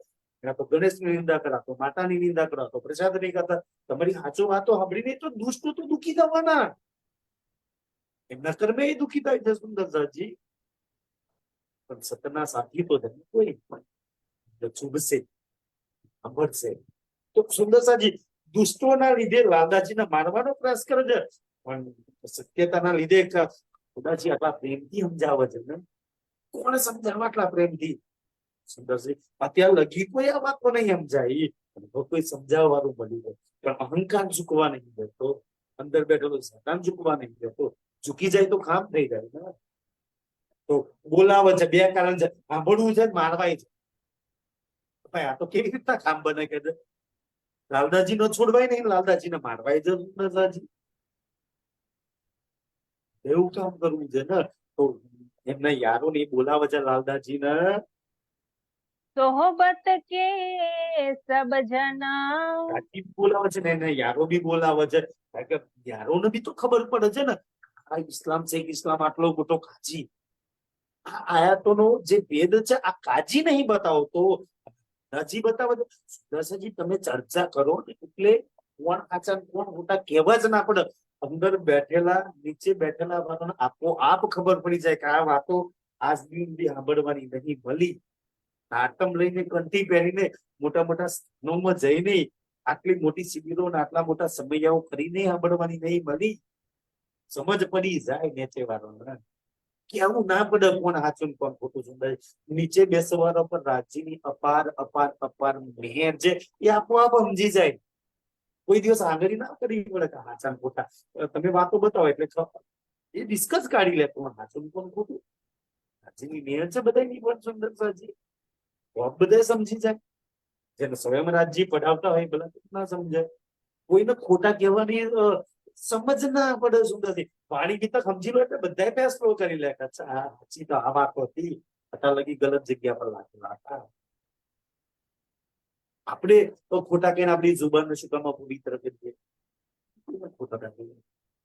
તો ગણેશની નિંદા કરા, તો માતાની નિંદા કરા, તો પ્રસાદ નહીં કરતા. તમારી સાચો વાતો સાંભળીને તો દુષ્ટો તો દુઃખી થવાના, એમના કર્મે એ દુઃખી થાય છે સુંદરસાજી. પણ સતના સાથી તો કોઈ ચૂબશે, સાંભળશે. તો સુંદરસાજી દુષ્ટોના લીધે લાલદાસજીને મારવાનો પ્રયાસ કરે છે, પણ સત્યતાના લીધે ખુદાજી આટલા પ્રેમથી સમજાવે છે ને. કોને સમજાવે આટલા પ્રેમથી? સુંદરસિંહ અત્યારે લગી કોઈ આ વાતો નહીં સમજાય, કોઈ સમજાવવા વાળું મળી જાય. પણ અહંકાર ઝૂકવા નહીં દેતો, અંદર બેઠેલો શેતાન ઝૂકવા નહીં દેતો. ઝૂકી જાય તો કામ થઈ જાય ને. તો બોલાવે છે, બે કારણ છે, સાંભળવું છે, મારવાય છે. ભાઈ આ તો કેવી રીતના કામ બને કે લાલદાસજી નો છોડવાય નહીં, લાલદાસજી ને મારવાય છે સુંદરસાજી. એવું કામ કરવું છે ને. તો એમના યારો ને બોલાવે છે લાલદાસજી ને. सोहबत के सब जना, કાકી બોલાવે છે ને એને યારો બી બોલાવે છે, કારણ કે યારોને બી તો ખબર પડે છે ને આ ઇસ્લામ છે, ઇસ્લામ આટલો મોટો કાજી. આ આયાતોનો જે ભેદ છે આ કાજી નહીં બતાવતો, કાજી બતાવે છે. સુદર્શનજી તમે ચર્ચા કરો ને એટલે કોણ આચાર કોણ મોટા કહેવા જ ના પડે. અંદર બેઠેલા નીચે બેઠેલા વાતોને આપોઆપ ખબર પડી જાય કે આ વાતો આજ સુધી સાંભળવાની નહીં મળી. આટમ લઈને કંઠી પહેરીને મોટા મોટા સ્થાનોમાં જઈને આટલી મોટી શિબિરો આટલા મોટા સમયાઓ કરીને સાંભળવાની નહીં મળી. સમજ પડી જાય નીચે વાળો કે આવું ના પડે કોણ સાચું કોણ ખોટું. સુંદર નીચે બેસવાના પર રાજ્યની અપાર અપાર અપાર મહેર છે એ આપોઆપ સમજી જાય. કોઈ દિવસ આંગળી ના કરી પડે કે સાચા ખોટા. તમે વાતો બતાવો એટલે એ ડિસ્કસ કાઢી લે કોણ સાચું કોણ ખોટું. જેની નેણ છે બધાની પણ સુંદરતાજી બધા સમજી જાય. જેને સ્વયં રાજ્ય પઢાવતા હોય ભલે ના સમજાય. કોઈને ખોટા કહેવાની સમજ ના પડે સુંદરથી. પાણી પીતા સમજી લો એટલે બધા ફેસલો કરી લે કે અચ્છા સાચી તો આ વાત હતી, અત્યાર લગી ગલત જગ્યા પર લાગેલા હતા. આપણે તો ખોટા કહીને આપણી જુબાન શું કામ પવિત્ર કરીએ? ખોટા કહીએ.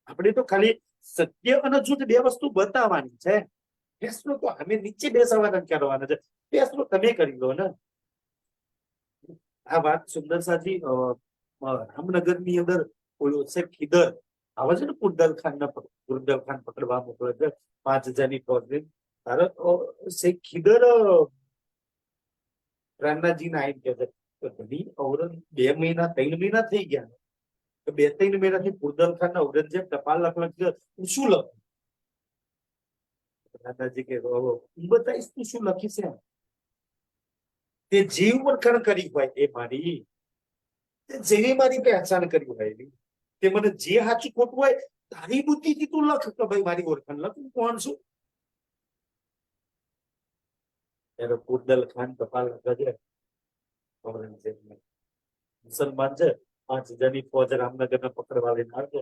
આપણે તો ખાલી સત્ય અને જૂઠ બે વસ્તુ બતાવવાની છે. ફેસલો તો અમે નીચે બેસાડવાના કરવાના છે. ફેસલો તમે કરી લો ને. આ વાત સુંદર સાજી રામનગર ની અંદર ઓલો છે ખીદર આવે છે ને, કુંડલ ખાન પકડવા મોકલે છે 5000 ની ફોજ લઈને. તારે શેખ ખીદર રામનાથજી ના આઈને કે છે કે ભાઈ ઔરંગ 2 મહિના 3 મહિના થઈ ગયા, તો 2-3 મહિનાથી કુંડલ ખાન ના ઔરંગઝેબ ટપાલ લખે હું શું લખું? રામનાથજી કે હું બતાવીશ તું શું લખીશ એમ. તે જીવ વળખાણ કરી હોય એ મારી, જેવી મારી પહેચાન કરી હોય, તે મને જે સાચું ખોટું હોય તારી બુદ્ધિથી તું લખ કે ભાઈ મારી ઓળખાણ લખ, હું કોણ છું. ત્યારે કુંડલ ખાન ટપાલ લખે છે ઔરંગઝેબને. મુસલમાન છે, 5000 ની ફોજ રામનગર ને પકડવા લઈને આવશે.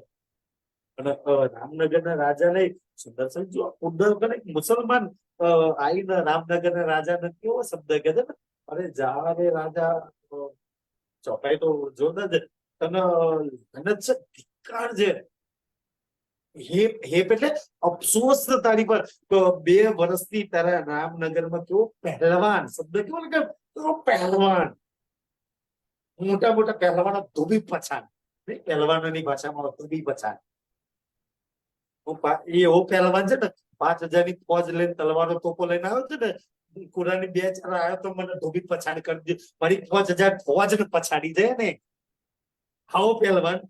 અને રામનગર ના રાજા ને સુંદર સમજો કુંડલ ખાન મુસલમાન આવીને રામનગર ના રાજા ને કેવો શબ્દ કહે છે ને, અરે જા રે રાજા, ચોપાઈ તો જો ને તને છે ધિક્કાર છે. હે એટલે અફસોસ તારી પર. તો 2 વર્ષથી તારા રામનગરમાં કેવો પહેલવાન શબ્દ કેવો લાગે, પહેલવાન, મોટા મોટા પહેલવાનો ધોબી પછાડ, પહેલવાનોની ભાષામાં ધોબી પછાડ. એ એવો પહેલવાન છે ને 5000 ની ફોજ લઈને તલવારો તોપો લઈને આવ્યો છે ને, કુરાની 2-4 આવ્યો તો મને ધોબી પછાડ કરી દે, મારી 5000 ફોજ ને પછાડી જાય ને. આવો પહેલવાન.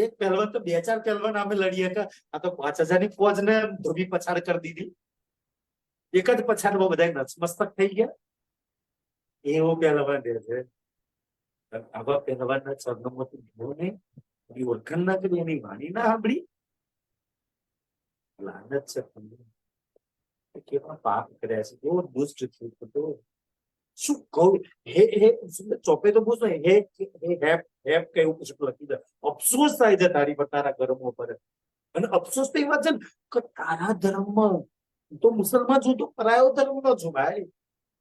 એક પહેલવાન તો 2-4 પહેલવાન અમે લડીએ કે આ તો 5000 ની ફોજ ને ધોબી પછાડ કરી દીધી. એક જ પછાડમાં બધા નચમસ્તક થઈ ગયા. એવો પહેલવાન રહે છે. આવા પહેલવાનના સરનામાંથી ભૂલો નહીં, એની ઓળખાણ ના કરી, એની વાણી ના સાંભળી. લાનત છે તમને. કેવા પાપ કર્યા છે, કેવો દુષ્ટ થયું તો શું કહું. હે ચોપે તો પૂછો હે હેપ કઈ પૂછું લખી દે. અફસોસ થાય છે તારી પર, તારા કર્મો પર. અને અફસોસ તો એ વાત છે ને કે તારા ધર્મમાં તો મુસલમાન છું, તો પરાયો ધર્મ નો છું ભાઈ.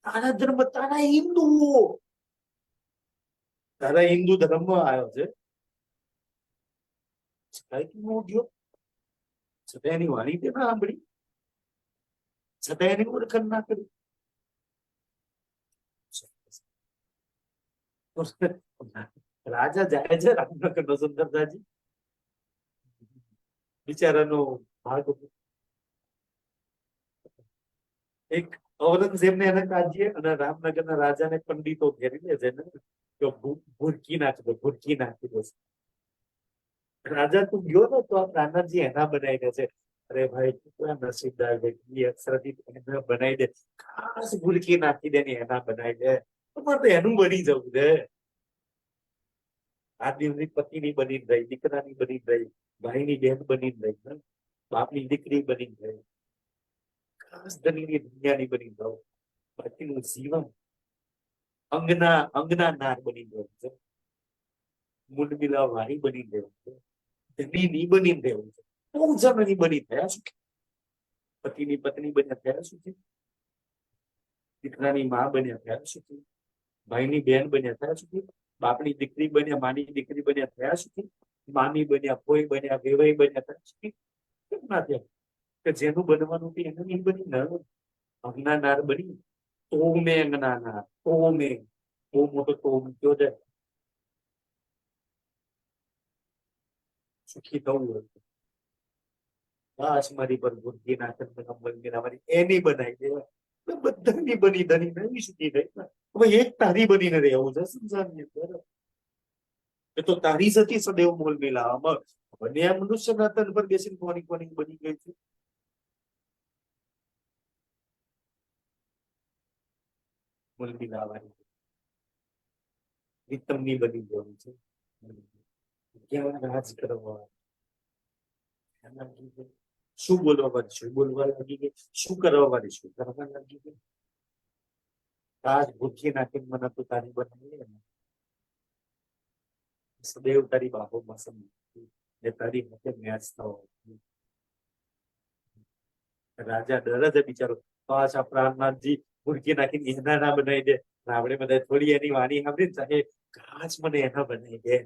તારા ધર્મ, તારા હિન્દુઓ, તારા હિન્દુ ધર્મમાં આવ્યો છે. છતાં એની વાણી તે ના સાંભળી, છતાં એની ઓળખાણ ના કરી. રાજા જાય છે રામનગર નો સુંદરતાજી, બિચારાનો ભાગ. એક ઔરંગઝેબ ને એને કાઢીએ અને રામનગર ના રાજા ને પંડિતો ઘેરી લે છે ને, ભૂરકી નાખી દો, ભૂરકી નાખી દો. રાજા તું ગયો ને તો આ પ્રાણજી એના બનાવી દે છે. અરે ભાઈ નસીબદાર વ્યક્તિ અક્ષરથી એને બનાવી દે, ખાસ ભૂલકી નાખી દે ને એના બનાવી દે. તમારે તો એનું બની જવું છે. આ દિવસની પતિની બની રહી, દીકરાની બની રહી, ભાઈની બેન બની રહી, બાપની દીકરી બની રહી, ખાસ ધનીની દુનિયાની બની જાવ. બાકીનું જીવન અંગના નાર બની જવું છે, મુંડમિલા વાળી બની રહેવું છે, ધનીની બની રહેવું છે. બહુ જણની બની થયા શું? પતિની પત્ની બન્યા થયા શું છે? દીકરાની માં બન્યા થયા શું છે? ભાઈની બેન બન્યા થયા શું છે? બાપની દીકરી બન્યા, માની દીકરી બન્યા થયા શું છે? મામી બન્યા, કોઈ બન્યા, વેવાઈ બન્યા થયા શું છે? કેમ ના થયા? કે જેનું બનવાનું હતું એનું નહીં બની ને, અંગના નાર બની. તો મેં અંગના નાર, તો મેં બહુ મોટો તો કયો છે. સુખી થવું હોય બસ મારી પર બુદ્ધિ નાખી એની બનાવી દે, બધાની બની ધની નવી સુખી થઈ. હવે એક તારી બનીને રહેવું છે સંસારની અંદર. એ તો તારી સતી સદૈવ મોલ મિલા. બને આ મનુષ્યના તન પર બેસીને કોની કોની બની ગઈ છે. મોલ મિલાવાની વિતમની બની જવું છે. ક્યાં રાજ કરવા શું બોલવા વાળી શું બોલવા લાગી ગઈ, શું કરવા વાળી શું કરવા લાગી ગઈ. તાજ ભૂખી નાખીને મને તું તારી બનાવી લે ને. સદૈવ તારી બાહોમાં સમજી ને તારી હાથે મેચ થવો. રાજા ડરે છે બિચારો, પાછા પ્રાણનાથજી ભૂરકી નાખીને એના ના બનાવી દે. આપણે બધા થોડી એની વાણી સાંભળી ને કાચ મને એના બનાવી દે.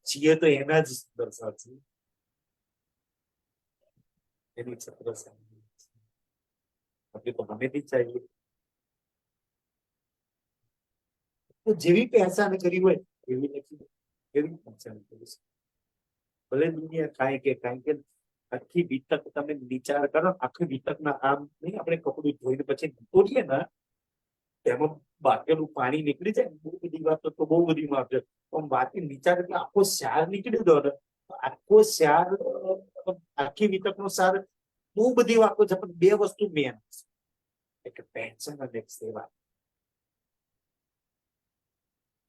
છીએ તો એના જ દર્શાવ છે, એની છત્ર આપણે તો મને બી ચાહીએ. તો જેવી પહેચાન કરી હોય એવી નથી, એવી પહેચાન કરી છે. ભલે દુનિયા કાંઈ કે આખી વિતક તમે વિચાર કરો, આખી વિતક ના આમ નહીં આપણે કપડું ધોઈને પછી તોડીએ ને એમાં બાકીનું પાણી નીકળી જાય. બહુ બધી વાતો તો બહુ બધી વાત છે, પણ બાકી વિચાર એટલે આખો શાર નીકળી દો ને, આખો શાર આખી વિતક નો સાર બહુ બધી વાતો છે, પણ બે વસ્તુ મેન છે, એક પેન્શન અને એક સેવા.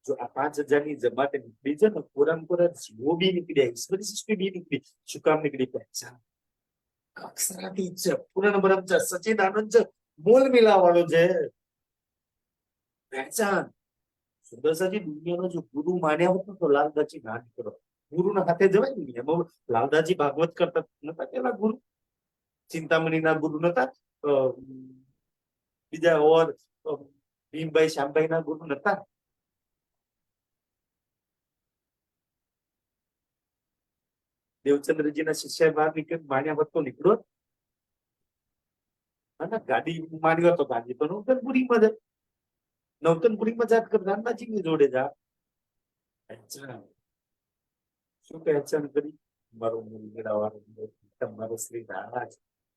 જો આ 5,000 ની જમાતે નીકળી છે ને, પૂરા જીવો બી નીકળી, ઈશ્વરી સૃષ્ટિ બી નીકળી. શું કામ નીકળી? પહેચાન અક્ષરાથી છે, પૂર્ણ બ્રહ્મ છે, સચ્ચિદાનંદ છે, મોલ મિલાવવાનો છે. પહેચાન સુદર્શનજી દુનિયાનો જો ગુરુ માન્યા હોત તો લાલદાસજી ના નીકળો. ગુરુના હાથે જવાય ને. એમાં લાલદાસજી ભાગવત કરતા નતા પેલા ગુરુ, ચિંતામણી ના ગુરુ નતા, બીજા ઓર ભીમભાઈ શ્યામભાઈ ના ગુરુ નતા. દેવચંદ્રજી ના શિષ્ય બહાર નીકળી માન્યા હોત તો નીકળો. ગાડી માન્યો તો ગાડી તો નવતનપુરીમાં જાય, નવતનપુરીમાં જાત રામનાથજી જોડે જા. શું પહેચાન કરી? મારો તમારો શ્રી રાજ,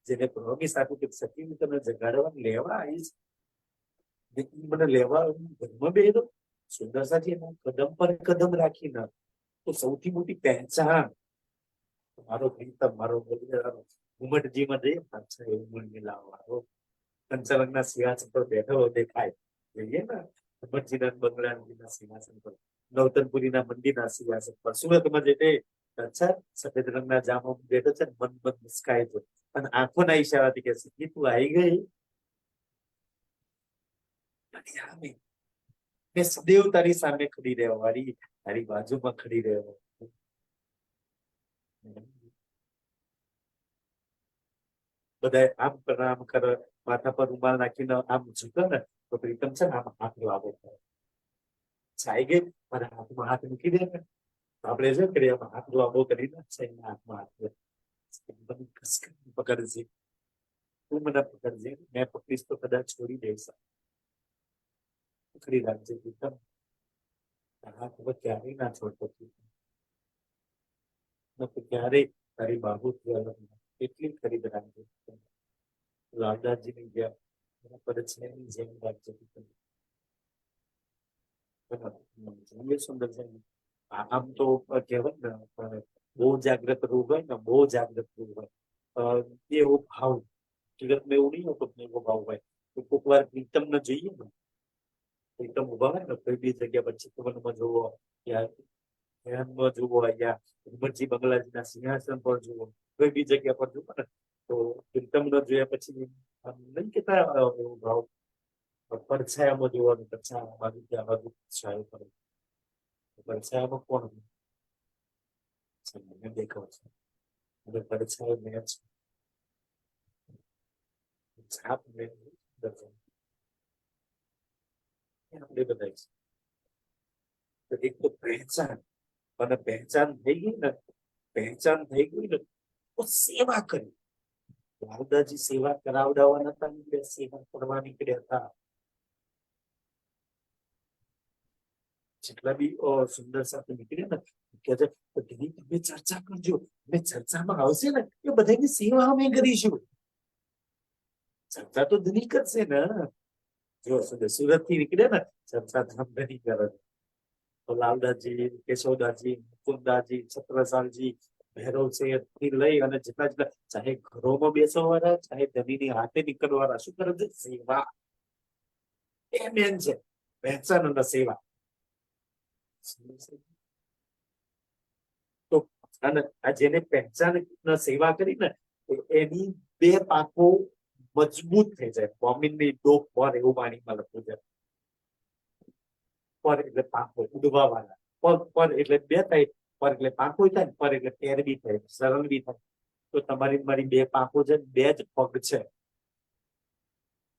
જેને પ્રોમિસ આપ્યું કે સખી હું તને જગાડવા લેવા આવીશ, મને લેવા ઘરમાં બે દો. સુંદરસાજી એના કદમ પર કદમ રાખીને તો સૌથી મોટી પહેચાન મારો પ્રીતમ, મારો ઘુમટજીમાં જઈએ પાછા એવું મને લાવવાનો. પંચાલંગના સિંહાસન પર બેઠો દેખાય જોઈએ ને, ઘુમટજીના બંગલાજીના સિંહાસન પર, નવતનપુરીના મંદિરના સિંહાસન પર, સુરતમાં જે અચ્છા સફેદ રંગના જામો બેઠો છે, મન મન મુસ્કાય છે અને આંખોના ઈશારાથી કે સીધી તું આવી ગઈ. મેં સદૈવ તારી સામે ખડી રહેવા વાળી, તારી બાજુમાં ખડી રહેવા. બધા આમ પ્રણામ કરે, માથા પર રૂમાલ નાખીને આમ ઝૂકે ને તો પ્રીતમ છે ને આમ હાથ લાગે. ચાઈ ગઈ મારા હાથમાં હાથ મૂકી દે ને, આપણે શું કરીએ હાથ લાંબો કરીને હાથમાં હાથ પકડજે, તું મને પકડજે, મેં પકડીશ તો કદાચ છોડી દઈશ. પકડી રાખજે પ્રીતમ, હાથ હવે ક્યારેય ના છોડતો, ક્યારેય તારી બાબુથી અલગ એટલી ખરીદ રાખજે. લાલદાસજીની ગયા પરછાયાની જેમ રાખજે. સુંદર છે. આમ તો કહેવાય ને, બહુ જાગ્રત રૂપ હોય ને, બહુ જાગ્રત રૂપ હોય એવો ભાવ જગતમાં એવું નહીં હોતો, એવો ભાવ હોય. કોઈક વાર પ્રીતમ ને જોઈએ ને, પ્રીતમ ઉભા હોય ને કોઈ બી જગ્યા પર ચિત્તવનમાં જોવો, ધ્યાનમાં જુઓ, અહીંયા ઉમરજી બંગલાજીના સિંહાસન પર જુઓ, કોઈ બી જગ્યા પર જુઓ ને તો પ્રીતમ ન જોયા પછી નહીં કેતા એવો ભાવ પડછાયામાં જોવાનું, પડછાયા બાજુ ત્યાં બાજુ છાયો કરે. પડછાયામાં કોણ મને દેખાવ છે અને પડછાયો મેં છાપ મેં આપણે બધા છે. એક તો પહેચાન, અને પહેચાન થઈ ગઈ ને, પહેચાન થઈ ગઈ ને તો સેવા કરી. લાલદાસજી સેવા કરાવડાવવા નતા નીકળ્યા, સેવા કરવા નીકળ્યા હતા. જેટલા બી સુંદર સાથે નીકળે ને કે તમે ચર્ચા કરજો, અમે ચર્ચામાં આવશે ને એ બધાની સેવા અમે કરીશું. ચર્ચા તો ધની કરશે ને. જો સુરત થી નીકળે ને ચર્ચા ધામ ધની કરે. તો લાલદાસજી, કેશવદાસજી, મુકુંદાજી, છત્રસાલજી, ભૈરવ થી લઈ અને જેટલા જેટલા ચાહે ઘરોમાં બેસવાવાળા, ચાહે ધનીની હાથે નીકળવાળા શું કરે છે? સેવા. એ મેન છે પહેચાન અને સેવા. તો અને આ જેને પહેચાન સેવા કરી ને એની બે પાંખો મજબૂત થઈ જાય. મોમીનની ડોક પર એવું વાણીમાં લખ્યું છે. પર એટલે પાંખો ઉડવા વાળા, પગ પર એટલે બે થાય, પર એટલે પાંખો થાય, પર એટલે પેર બી થાય, સરળ બી થાય. તો તમારી મારી બે પાંખો છે, બે જ પગ છે.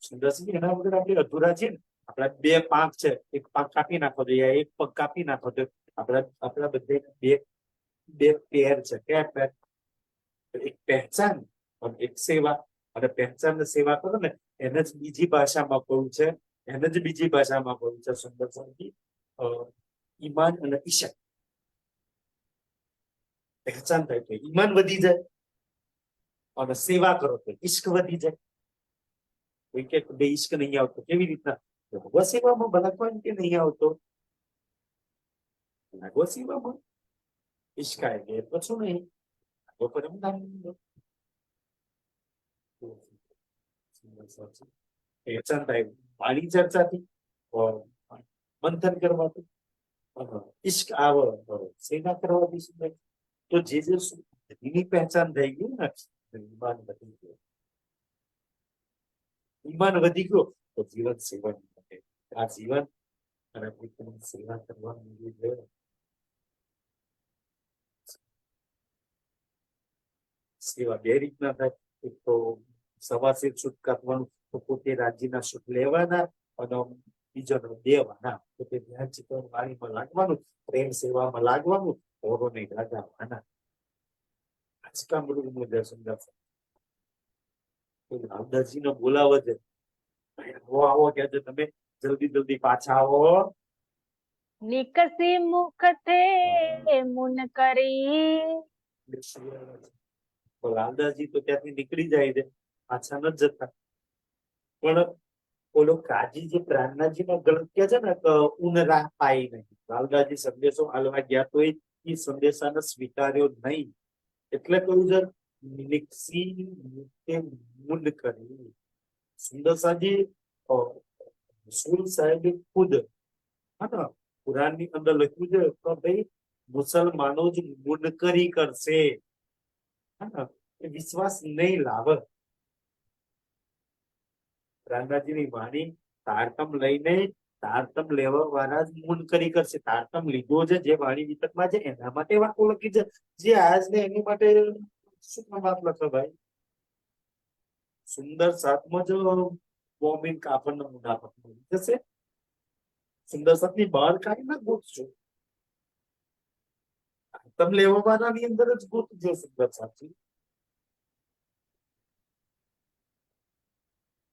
સુંદરસિંહ એના વગર આપણે અધૂરા છે ને. આપણા બે પાંખ છે, એક પાંખ કાપી નાખો જોઈએ, એક પગ કાપી નાખો તો આપણા બધે બે બે પેર છે. કયા પેર? એક પહેચાન અને એક સેવા. અને પહેચાન ને સેવા કરો ને એને જ બીજી ભાષામાં કહ્યું છે, એને જ બીજી ભાષામાં કહ્યું છે સુંદરસિંહજી, ઈમાન અને ઈશક. પહેચાન થાય તો ઈમાન વધી જાય અને સેવા કરો તો ઈશ્ક વધી જાય. કોઈ કે બે ઈશ્ક નહીં આવતો, કેવી રીતના? ભગવત સેવામાં ભલાકવા કે નહીં આવતો, ભગવત સેવામાં ઈશ્ક આવે કે પછી નહીં. પહેચાન થાય વાણી ચર્ચાથી, મંથન કરવાથી, ઈશ્ક આવે સેવા કરવાથી શું થાય? તો જે એની પહેચાન થઈ ગઈ ને, ઈમાન વધી ગયો. ઈમાન વધી ગયો તો જીવન સેવન બને. આ જીવન અને પોતાની સેવા કરવાની સેવા બે રીતના થાય. એક તો સવાસે છૂટ કાપવાનું, તો પોતે રાજ્યના સુખ લેવાના, અને બીજો દેવાના. પોતે ધ્યાન ચિત્તન વાણીમાં લાગવાનું, પ્રેમ સેવામાં લાગવાનું, ઓરોને લગાવવાના. આજકા મૃગનું દર્શન દર્શન રામદાસજીને બોલાવે છે, આવો આવો કે છે, તમે જલ્દી જલ્દી પાછા આવો. નિકસી મુખ થે મુન કરી. રામદાસજી તો ત્યાંથી નીકળી જાય છે, પાછા ન જતા. પણ ઓલો કાજી જે પ્રાણનાજી નો ગલત કે છે ને, ઉન રાહ પાઈ નહીં. રામદાસજી સંદેશો આલવા ગયા તો એ સંદેશાને સ્વીકાર્યો નહીં. એટલે કહ્યું છે નિકસી મુખે મુન કરી. સુંદરસાજી સુર સાહેબ ખુદ કુરાન ની અંદર લખ્યું છે કે ભાઈ મુસલમાનો જ મુનકરી કરશે, વિશ્વાસ નહીં લાવે. રામદાસજીની વાણી તારતમ લઈને તારતમ લેવા વાળા જ મુનકરી કરશે. તારતમ લીધો છે જે વાણી વિતકમાં છે એના માટે વાતો લખી છે, જે આજ ને એની માટે શું વાત લખે ભાઈ? સુંદર સાતમાં જ મોમીન કાફરનો મુનાફત મળી જશે. સુંદર સાતની બહાર કાઢી ના ગોતજો, તારતમ લેવા વાળાની અંદર જ ગોતજો સુંદર સાથી.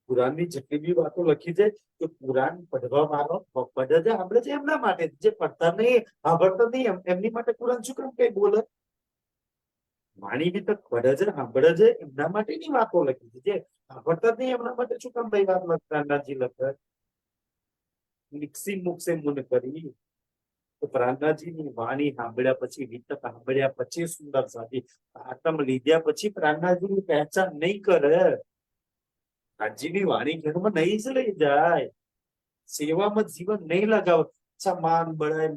કુરાનની જેટલી બી વાતો લખી છે કે કુરાન પઢવા વાળો પઢે છે, સાંભળે છે એમના માટે. જે પડતા નહીં, સાંભળતા નહીં, એમની માટે કુરાન શું કામ કઈ બોલે? વાણી બી તો પડે છે, સાંભળે છે એમના માટેની વાતો લખી છે. જે સાંભળતા નહીં એમના માટે શું કામ ભાઈ વાત લખતાજી લખે? નિકસી મુખ સે મુન કરી. તો પ્રાણનાથજીની વાણી સાંભળ્યા પછી, વિતક સાંભળ્યા પછી સુંદર સાથી આતમ લીધ્યા પછી પ્રાણનાથજીની પહેચાન નહીં કરે. રાજ્યની વાણી ઘરમાં નહીં જ લઈ જાય. સેવામાં જીવન નહીં લગાવે. અચ્છા, માન બળાય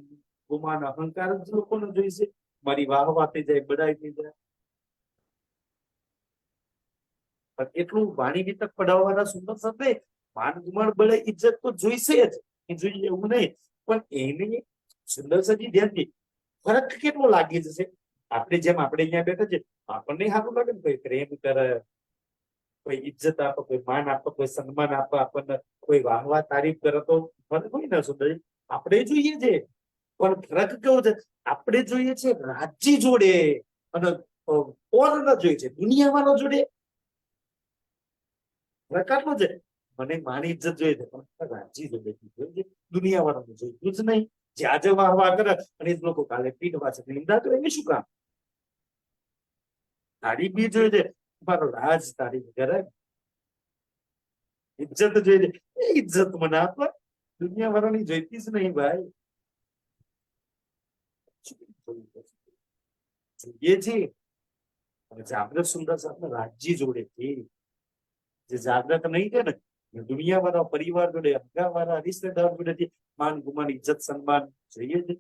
ગુમાન અહંકાર જ લોકોને જોઈશે. મારી વાહ વાતે જાય, બધાય થઈ જાય. પણ એટલું વાણી વિતક પડાવવાના સુંદર સાથે માન ગુમાન બળે ઇજ્જત તો જોઈશે જ, એ જોઈએ એવું નહીં. પણ એને સુંદર સજી ધ્યાનથી ફરક કેટલો લાગી જશે. આપણે જેમ આપણે અહીંયા બેઠા છે, આપણને સારું લાગે ને, કોઈ પ્રેમ કરે, કોઈ ઇજ્જત આપે, કોઈ માન આપે, કોઈ સન્માન આપે, આપણને કોઈ વાહવા તારીફ કરે તો ફરક હોય ને સુંદરજી? આપણે જોઈએ છે, પણ ફરક કેવો છે? આપણે જોઈએ છે રાજ્ય જોડે, અને ઓર ન જોઈએ છે દુનિયામાં જોડે. ફરક આટલો છે. મને મારી ઇજ્જત જોઈએ છે, પણ રાજ્ય જોડે જોઈએ, દુનિયા વાળાને જોઈતું જ નહીં. જે આજે વાહવા કરે અને એ લોકો કાલે પીઠ છે નિંદા કરે, એ શું કામ? તારી બી જોઈએ છે, મારો રાજ તારી કરે. ઇજ્જત જોઈએ છે, એ ઇજ્જત મને આપે, દુનિયા વાળાની જોઈતી જ નહીં ભાઈ. જોઈએ છે જાગ્રત સુંદર સાથે રાજ્ય જોડે છે. જે જાગ્રત નહીં છે ને, દુનિયા વાળા પરિવાર જોડે, અગા વાળા રિશ્તેદાર જોડેથી માન ગુમાન ઇજ્જત સન્માન જોઈએ છે.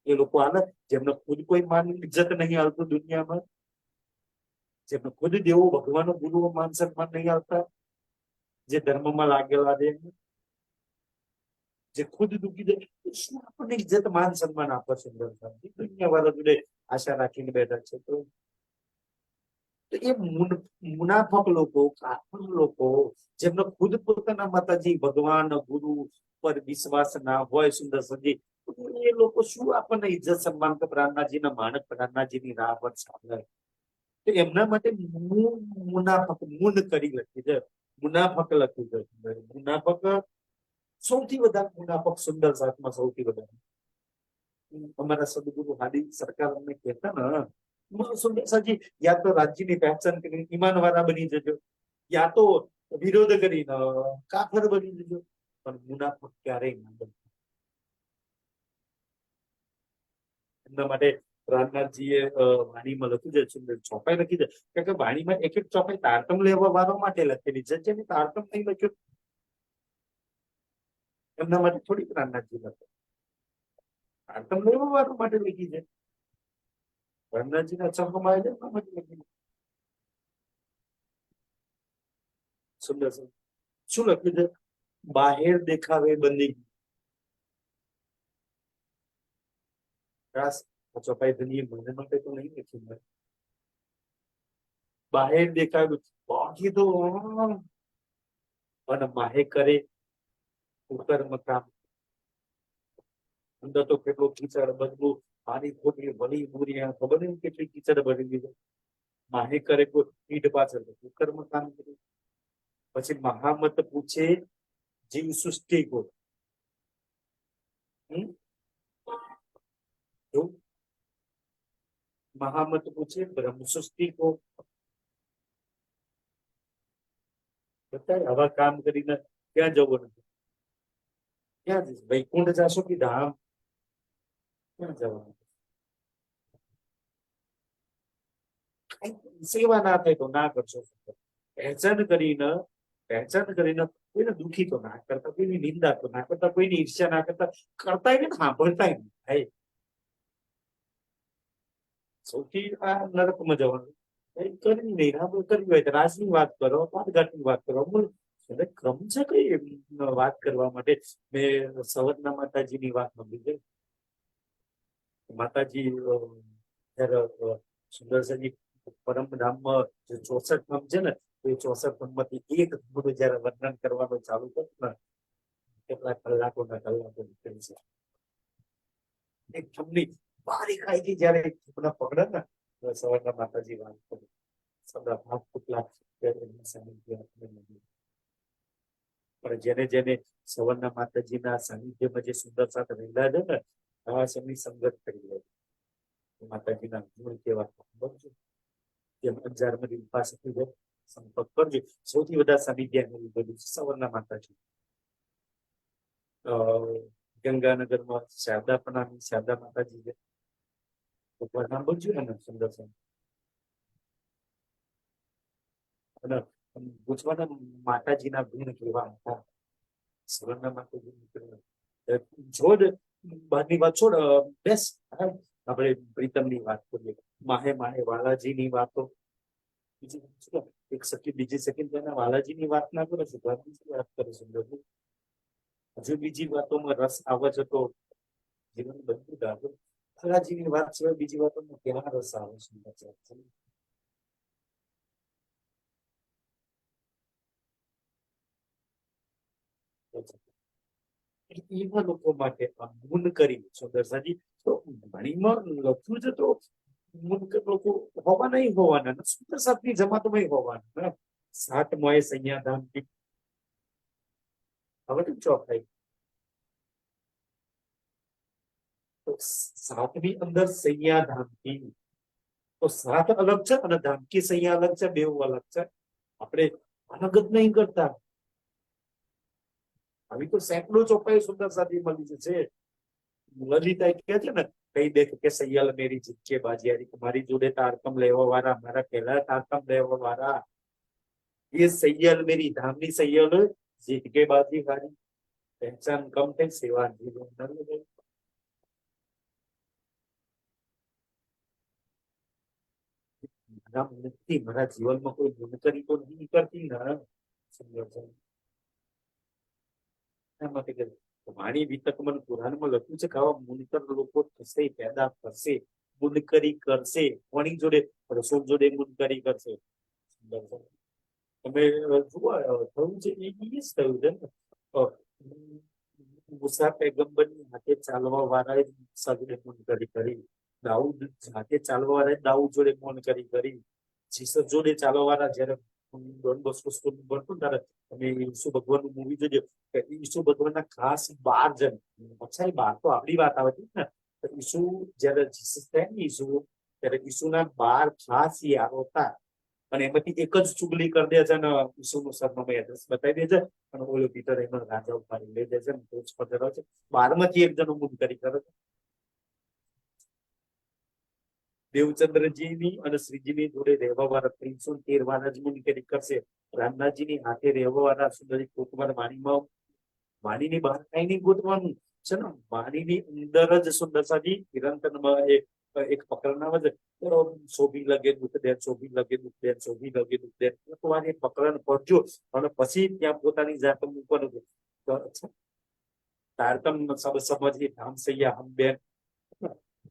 એ લોકો હાલે જેમને ખુદ કોઈ માન ઇજ્જત નહીં આવતું દુનિયામાં, જેમને ખુદ દેવો ભગવાન ગુરુઓ માન સન્માન નહીં આવતા, જે ધર્મમાં લાગેલા છે, જે ખુદ દુખી જાય, શું આપણને ઇજ્જત માન સન્માન આપે છે? દુનિયા વાળા જોડે આશા રાખીને બેઠા છે. તો એ મુનાફક લોકો, કાફર લોકો, જેમને ખુદ પોતાના માતાજી ભગવાન ગુરુ પર વિશ્વાસ ના હોય, સુંદર સજી, એ લોકો શું આપણને ઇજ્જત સન્માન કે પ્રાણનાજીના માણક પ્રાણનાજીની રાહ પર સાંભળે? તો એમના માટે મુનાફક મુન કરી લખી છે, મુનાફક લખ્યું છે. મુનાફક સૌથી વધારે મુનાફક સુંદર સાથમાં સૌથી વધારે અમારા સદગુરુ હાદી સરકાર અમને કહેતા ને, સુંદર સાજી, યા તો રાજ્યની પહેચાન કરીને ઈમાન વાળા બની જજો, યા તો વિરોધ કરીને કાફર બની જજો, પણ મુનાફક ક્યારેય ના બનજો. એમના માટે રામનાથજીએ વાણીમાં લખ્યું છે, સુંદર ચોપાઈ લખી છે, કારણ કે વાણીમાં એક એક ચોપાઈ તારતમ લેવા વાળા માટે લખેલી છે, જેને તારતમ નહીં લખ્યું એમના માટે થોડીક રામનાથજી લખે, તારતમ લેવા વાળા માટે લખી છે. રામનાથજીના ચરણોમાં આવી જાય એમના માટે લખી. સુંદર છે. શું લખ્યું છે? બાહેર દેખાવે બંદી. ચોપાઈ ધની મને માટે તો નહીં લખ્યું, બાહેર દેખાવ્યું બાકી તો, અને માહે કરે કુકર્મ કામ. અંદર તો કેટલો કીચડ બદબુ, પાણી ખોટી વળી બુરી, ખબર નહીં કેટલી કીચડ ભરી દીધો. માહે કરે કોઈ પીઠ પાછળ કુકર્મ કામ કર્યું. પછી મહામત પૂછે જીવ સૃષ્ટિ કો, મહામત પૂછે બ્રહ્મ સૃષ્ટિ કો. બતાય આવા કામ કરીને ક્યાં જવું નથી? ક્યાં જઈશ? વૈકુંઠ જાશો કે ધામ? ક્યાં જવાનું? સેવા ના થાય તો ના કરશો. પહેચાન કરીને કોઈને દુખી તો ના કરતા, કોઈની નિંદા તો ના કરતા, કોઈની ઈર્ષ્યા ના કરતા, કરતા ને સાંભળતા નહીં. સૌથી આ નરકમાં જવાનું કરી નહીં. આપણે કર્યું હોય તો રાજની વાત કરો, પાટઘાટની વાત કરો, ક્રમ છે કઈ વાત કરવા માટે. મેં સવરના માતાજીની વાત નોંધી છે. માતાજી જયારે સુંદરસજી પરમ ધામમાં જે 64 ધામ છે ને, એ 64 ધામમાંથી એક ધામનું જયારે વર્ણન કરવાનું ચાલુ કર્યું ને, કેટલાક કલાકોના કલાકો નીકળી છે. એક ધામની બારીકાઈથી જયારે પકડે ને, સવરના માતાજી વાત કરે, સદા ભાગ પુતલા પણ જેને જેને સવરના માતાજીના સાનિધ્યમાં જે સુંદર સાથે રહેલા છે ને, આવા સમય સંગત કરી લે. માતાજીના ગુણ કેવા સમજો, જેમ અંજારમાંથી ઉપાસ થઈ જાય સંપર્ક કરજો. સૌથી વધારે સાનિધ્ય બધું સવરના માતાજી. ગંગાનગરમાં શારદા માતાજી છે, નામ બનજો ને સુંદર છે. અને પૂછવાના માતાજીના ગુણ કેવા હતા, સવરના માતાજી. છોડ બહારની વાત છોડ, બેસ આપણે પ્રીતમની વાત કરીએ. માહે માહે વાલાજીની વાતો, એક સખી બીજી સખી તેના વાલાજીની વાત ના કરે છે, વાત કરે સુંદર. હજુ બીજી વાતોમાં રસ આવે છે તો જીવન બધું ગાજો. વાલાજીની વાત સિવાય બીજી વાતોમાં ક્યાં રસ આવે સુંદર છે? એવા લોકો માટે ગુણ કરી સુંદર સાજી. તો વાણીમાં લખ્યું છે તો મુનકર લોકો હોવા નહીં હોવાના, સુંદર સાતની જમાતમાં હોવાના. સાત મોય સૈયા ધામ થી હવે તો ચોખાઈ. તો સાતની અંદર સૈયા ધામકી, તો સાત અલગ છે અને ધામકી સૈયા અલગ છે, બે અલગ છે. આપણે અલગ જ નહીં કરતા. આવી તો સેંકડો ચોપાઈ સુંદર સાથી મળી છે. લલિતા કહે છે ને, કઈ દેખ કે સૈયલ મેરી જીતકે બાજીયારી, મારી જોડે તારતમ લેવા વાળા, મારા પહેલા તારતમ લેવા વાળા, ये सैयल मेरी धामनी सैयल जीत के बाजी हारी, पहचान कम थे सेवा जीवन ના નથી, મારા જીવનમાં કોઈ મુનકરી તો નહીં કરતી ને. સમજો છો? એના માટે કે વાણી વિતકમાં કુરાનમાં લખ્યું છે કે આવા મુનકર લોકો થશે, પેદા થશે, મુનકરી કરશે. કોની જોડે? રસૂલ જોડે મુનકરી કરશે. સમજો છો? તમે જુઓ, થયું છે એ જ થયું છે ને. મૂસા પૈગંબરની હાથે ચાલવા વાળાએ મૂસા જોડે મુનકરી કરી. દાઉદ હાથે ચાલવા વાળાએ દાઉદ જોડે મુનકરી કરી. જીસસ જોડે ચાલવા વાળા જયારે ડોન બોસ્કો સ્કૂલ ભણતો ત્યારે તમે ઈસુ ભગવાનનું મૂવી જોજો કે ઈસુ ભગવાનના ખાસ 12 જણ, અચ્છા એ 12 તો આપણી વાત આવે છે ને. તો ઈસુ જયારે જીસસ થાય ને ઈસુ, ત્યારે ઈસુના 12 ખાસ યારો હતા. અને એમાંથી એક જ ચુગલી કરી દે છે ને ઈસુનું સરનામું એડ્રેસ બતાવી દે છે. અને ઓલો પીટર એમાં રાજા ઉપાડી લઈ જાય છે ને ટોચ પર ધરાવે છે. 12માંથી એક જણનું મુનકરી કરે છે. દેવચંદ્રજીની અને શ્રીજીની જોડે રહેવા વાળા 313 વાળા જ મુનકરી કરશે. રામનાથજીની હાથે રહેવા વાળા સુંદરી કોકવાર વાણીની બહાર કઈ નહીં ગોતવાનું છે ને. વાણીની અંદર જ સુંદરસાજી નિરંતરમાં એક પકડના આવે છે. શોભી લગે દુઃખ દેન, શોભી લગે દુઃખ દેન, શોભી લગે દુઃખ દેન. એ પકડન પડજો અને પછી ત્યાં પોતાની જાત મૂકવાનું છે. તારતમ સબ સમજ ધામ સૈયા હમ બેન.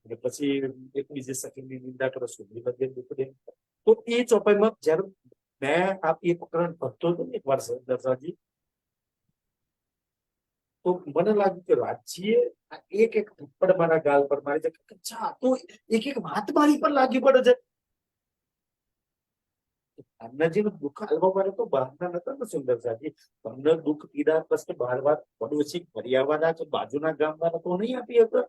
અને પછી એકબીજે સખીની નિંદા કરો, શોભી લગે દુઃખ દેન. તો એ ચોપાઈમાં જયારે મેં આ એ પ્રકરણ ભરતો હતો ને એક વાર દર્શાજી, તો મને લાગ્યું કે રાજ્ય એક એક થપ્પડ મારા ગાલ પર મારે છે. તો એક એક વાત મારી પર લાગી પડે છે. રામનાથજીનું દુઃખ હાલવા વાળા તો બહારના નતા ને સુંદરસાજી. તમને દુઃખ પીડા કષ્ટ બહાર પડોશી ફરિયાવાળા કે બાજુના ગામ વાળા તો નહીં આપી હતા.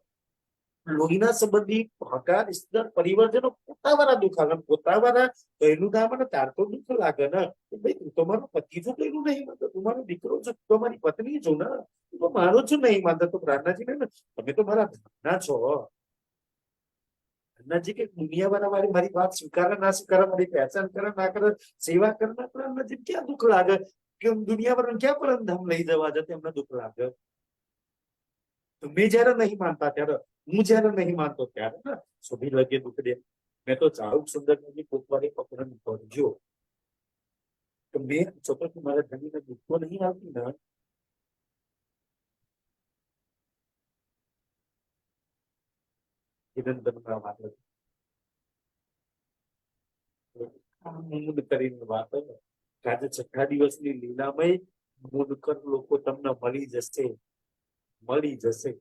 લોહીના સંબંધી ભાગા રિશ્તેદાર પરિવારજનો પોતાવાળા દુઃખ આવે. પોતાવાળા કહેલું નામ ને તાર તો દુઃખ લાગે ને. ભાઈ તું તમારો પતિ જો કહેલું નહીં માનતો, તમારો દીકરો છો, તમારી પત્ની છો ને, તું તો મારો જ નહીં માનતો. તો રામનાથજી ને તમે તો મારા ભાગના છો. રામનાથજી કે દુનિયા વાળા મારી વાત સ્વીકારે ના સ્વીકારે, મારી પહેચાન કરે ના કરે, સેવા કરે ના કરે, રામનાથજી ક્યાં દુઃખ લાગે? કે દુનિયા વાળાને ક્યાં પરમધામ લઈ જવા છે તેમને દુઃખ લાગે? તમે જયારે નહીં માનતા ત્યારે, હું જયારે નહીં માનતો ત્યારે ને શોભી લગે દુઃખ દે. મેં તો ચાઉક સુંદર કોકવારી પકડન ભરજો. તો મેં છોકરી મારા ધણીને દુઃખો નહીં આવતી ને. કરીને વાત આજે 6 દિવસની લીલામય મુનકર લોકો તમને મળી જશે, મળી જશે.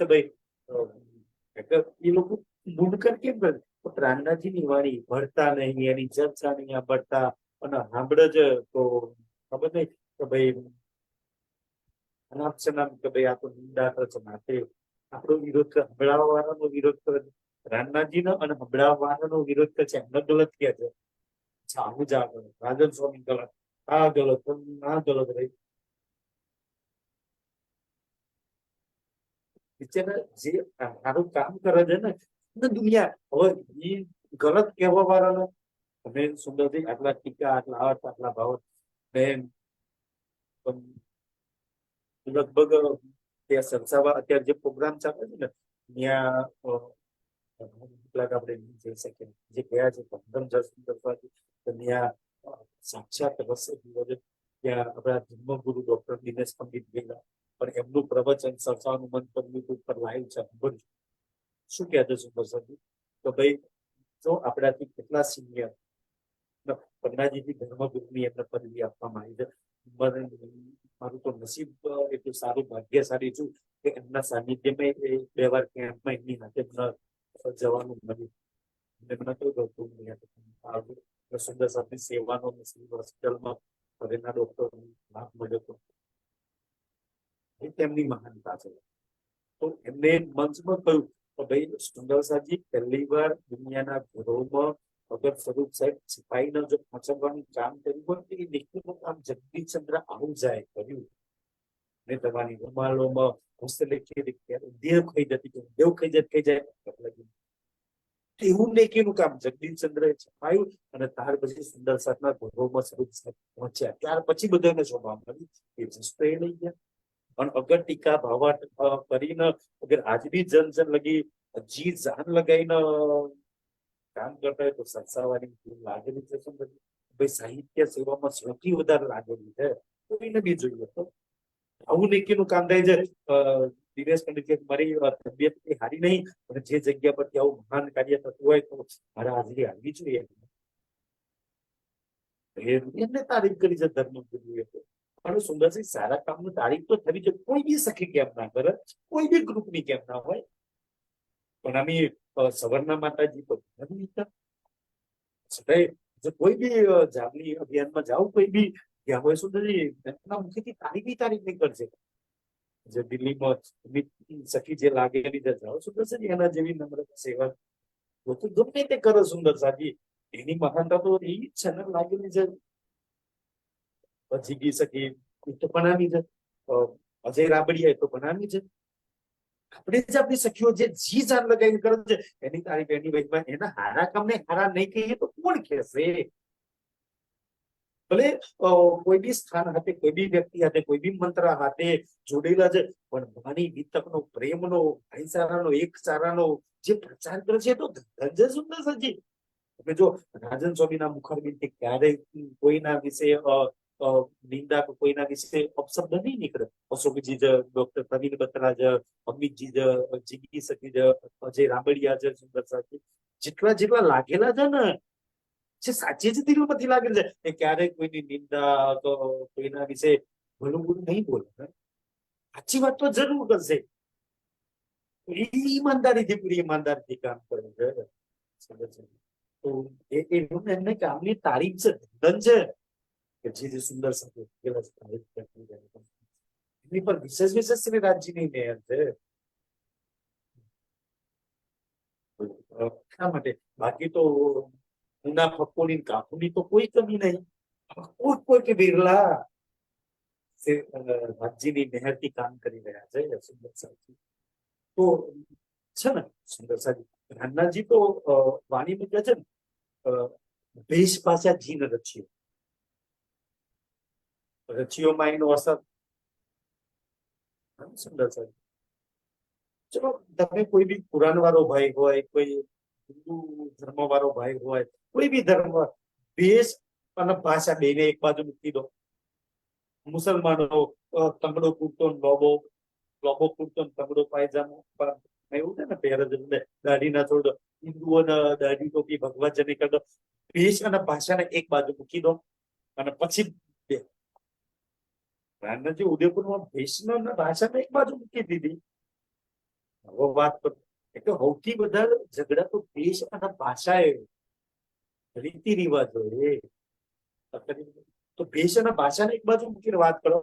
ભાઈ એ લોકો મુનકર કેમ કરે? રામનાથજીની વાણી ભળતા નહીં, એની ચર્ચા નહીં ભળતા, અને સાંભળે જ તો ખબર નહીં કે ભાઈ અનાપ શનાપ કે ભાઈ આ તો નિંદા કરે માટે આપણો વિરોધ કરે. હંભળાવા વાળાનો વિરોધ કરે રામનાથજીનો, અને હંભળાવા વાળાનો વિરોધ કરે છે એમને ગલત કહે છે. આવું જ આગળ રાજન સ્વામી ગલત, આ ગલત, આ ગલત રહી. બિચારા જે સારું કામ કરે છે ને દુનિયા, હવે એ ગલત કહેવા વાળાનો તમે સુંદરજી આટલા ટીકા, આટલા અર્થ, આટલા ભાવ લગભગ ત્યાં સરસાવા અત્યારે જે પ્રોગ્રામ ચાલે છે ને ત્યાં આપણે જઈ શકીએ. જે ગયા છે 15 ત્યાં સાક્ષાત રસ ત્યાં આપણા ધર્મગુરુ ડોક્ટર દિનેશ પંડિત ગયેલા, પણ એમનું પ્રવચન સરસાવાનું મંતવ્ય યુટ્યુબ પર લાઈવ છે. શું કહેતો સુંદર સાહેબ તો ભાઈ જો આપણાથી કેટલા સિનિયર પન્નાજીથી ધર્મગુરુની એમને પદવી આપવામાં આવી છે. મારું તો નસીબ એટલું સારું, ભાગ્યશાળી છું કે એમના સાનિધ્યમાં 2 વાર કેમ્પમાં એમની હાથે જવાનું મળ્યું. એમને કહ્યું સુંદર સાહેબની સેવાનો હોસ્પિટલમાં ફરેના ડોક્ટર લાભ મળ્યો હતો. તેમની મહાનતા છે. તો એમને મંચમાં કહ્યું તો ભાઈ સુંદર સાહેબજી પહેલી વાર દુનિયાના ઘરોમાં અગર સ્વરૂપ સાહેબ સિપાહીને જો પહોંચવાનું કામ કર્યું હોય તો એ દેખનું કામ જગદીશચંદ્ર આહુજાએ કર્યું. ને તમારી રૂમાલોમાં દેવ ખાઈ જતી, દેવ ખાઈ જાય એવું નેકીનું કામ જગદીશચંદ્રએ છપાયું. અને ત્યાર પછી સુંદર સાહેબના ઘરોમાં સ્વરૂપ સાહેબ પહોંચ્યા. ત્યાર પછી બધાને શોભા મળી. એ જસ્તો એ લઈ ગયા. અને અગર ટીકા ભાવાટ કરીને અગર આજ બી જન લગી જી જાન લગાઈને કામ કરતા હોય તો સંસારવાની લાગેલી છે શું બધી? ભાઈ સાહિત્ય સેવામાં સૌથી વધારે લાગેલી છે, કોઈને બી જોઈએ તો આવું નેકીનું કામ થાય છે. દિનેશ પંડિત કે મારી તબિયત સારી નહીં અને જે જગ્યા પરથી આવું મહાન કાર્ય થતું હોય તો મારા હાજરી આવવી જોઈએ. એમને તારીફ કરી છે ધર્મગુરુએ. પણ સુંદરસિંહ સારા કામની તારીફ તો થવી જોઈએ. કોઈ બી સખી કેમ ના કરે, કોઈ બી ગ્રુપની કેમ ના હોય. પણ આમ સવર્ણા માતાજી તો કોઈ બી જાગની અભિયાનમાં જાઓ, કોઈ બી ગયા હોય સુંદરજી એમના મુખેથી તારીફ નહીં કરશે. જે દિલ્હીમાં સખી જે લાગેલી છે જાઓ સુંદરસિંહ એના જેવી નમ્રતા સેવા તો ગમે તે કરો સુંદર સાજી, એની મહાનતા તો એ જ છે ને લાગેલી છે. જીગી સખી તો બનાવી છે, અજય રાબડિયા તો બનાવી છે. આપણે જ આપણી સખીઓ જે જી જાન લગાવીને કરે છે એની તારીફ એની વહીમાં એના હારા કામને હારા નહીં કહીએ તો કોણ કહેશે? ભલે કોઈ બી સ્થાન હાથે, કોઈ બી વ્યક્તિ હાથે, કોઈ બી મંત્ર હાથે જોડેલા છે, પણ ભવાની વિતકનો, પ્રેમનો, ભાઈચારાનો, એકચારાનો જે પ્રચાર કરે છે તો ધનંજય સુંદર સજી. તમે જો રાજન સ્વામીના મુખારબિનથી ક્યારેય કોઈના વિશે નિંદા, કોઈના વિશે અપશબ્દ નહીં નીકળે. અશોકજી જ, ડોક્ટર પ્રવીણ બત્રા જ, અમિતજી જ, જીગી સખી જ, અજય રાબડિયા જ, સુંદર સાથી જેટલા લાગેલા છે ને, જે સાચી જ દિલમાંથી લાગેલ છે એ ક્યારેય કોઈની નિંદા તો કોઈના વિશે ભલું બુરું નહીં બોલે. સાચી વાત તો જરૂર કરશે, ઈમાનદારીથી, પૂરી ઈમાનદારીથી કામ કરે છે. તો એમને કામની તારીફ છે, ધન છે કે જે સુંદર સાથે એની પર વિશેષ શ્રી રાજ્યની મહેર છે. શા માટે? બાકી તો ઊના ફકોની કાપુની તો કોઈ કમી નહીં. કોઈ બિરલા રાજ્યની મહેરથી કામ કરી રહ્યા છે સુંદર સાહેબ. તો છે ને સુંદર સાહેબ રામનાથજી તો વાણી કહે છે ને, ભેષ પાછા જીન રચ્યો, રચ્યોમાં એનો અસર. સુંદર સાહેબ ચલો તમે કોઈ બી પુરાણ વાળો ભાઈ હોય, કોઈ હિન્દુ ધર્મ વાળો ભાઈ હોય, કોઈ બી ધર્મ, ભેષ અને ભાષા બેને એક બાજુ મૂકી દો. મુસલમાનો તંગડો કૂટતો લોબો, લોબો કૂટતો તંગડો પાયજામો એવું છે ને પહેરે છે, દાઢી ના છોડ દો. હિન્દુઓને દાઢી ટોપી ભગવા જની કરી દો. ભેષ અને ભાષાને એક બાજુ મૂકી દો અને પછી બે રામનાથજી ઉદયપુરમાં ભેષ ભાષાને એક બાજુ મૂકી દીધી. હવે વાત કરું એટલે સૌથી વધારે ઝઘડા તો દેશ અને ભાષાએ, રીતિ રિવાજો તો ભેષ અને ભાષાને એક બાજુ મૂકીને વાત કરો.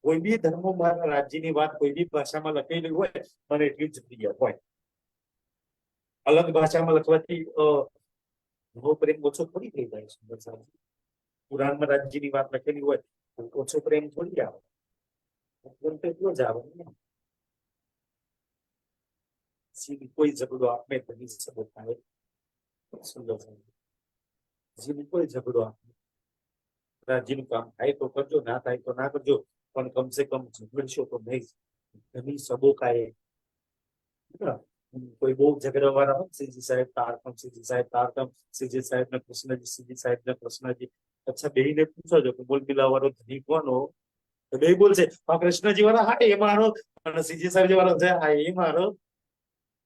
કોઈ બી ધર્મમાં રાજ્યની વાત કોઈ બી ભાષામાં લખેલી હોય મને એટલી જ પ્રિય હોય. અલગ ભાષામાં લખવાથી ભાવ પ્રેમ ઓછો થોડી થઈ જાય. સુંદર સાહેબ પુરાણમાં રાજ્યની વાત લખેલી હોય ઓછો પ્રેમ થોડી આવે, એટલો જ આવે ને. કોઈ ઝઘડો આપણે બની શકો થાય. સુંદર કોઈ ઝઘડો આપણે રાજ્યનું કામ થાય તો કરજો, ના થાય તો ના કરજો, પણ કમસે કમ ઝઘડશો તો નહીં. ઘણી સબોકાએ કોઈ બહુ ઝઘડા વાળા હોય, સીજી સાહેબ તારકમ, સીજી સાહેબ તારકમ, સીજી સાહેબ ને કૃષ્ણજી, સીજી સાહેબ ને કૃષ્ણજી. અચ્છા બે ને પૂછો છો કે બોલ મિલા વાળો ધની કોનો? તો બે બોલશે કૃષ્ણજી વાળા હા એ મારો, અને સીજી સાહેબ વાળો છે હા એ મારો.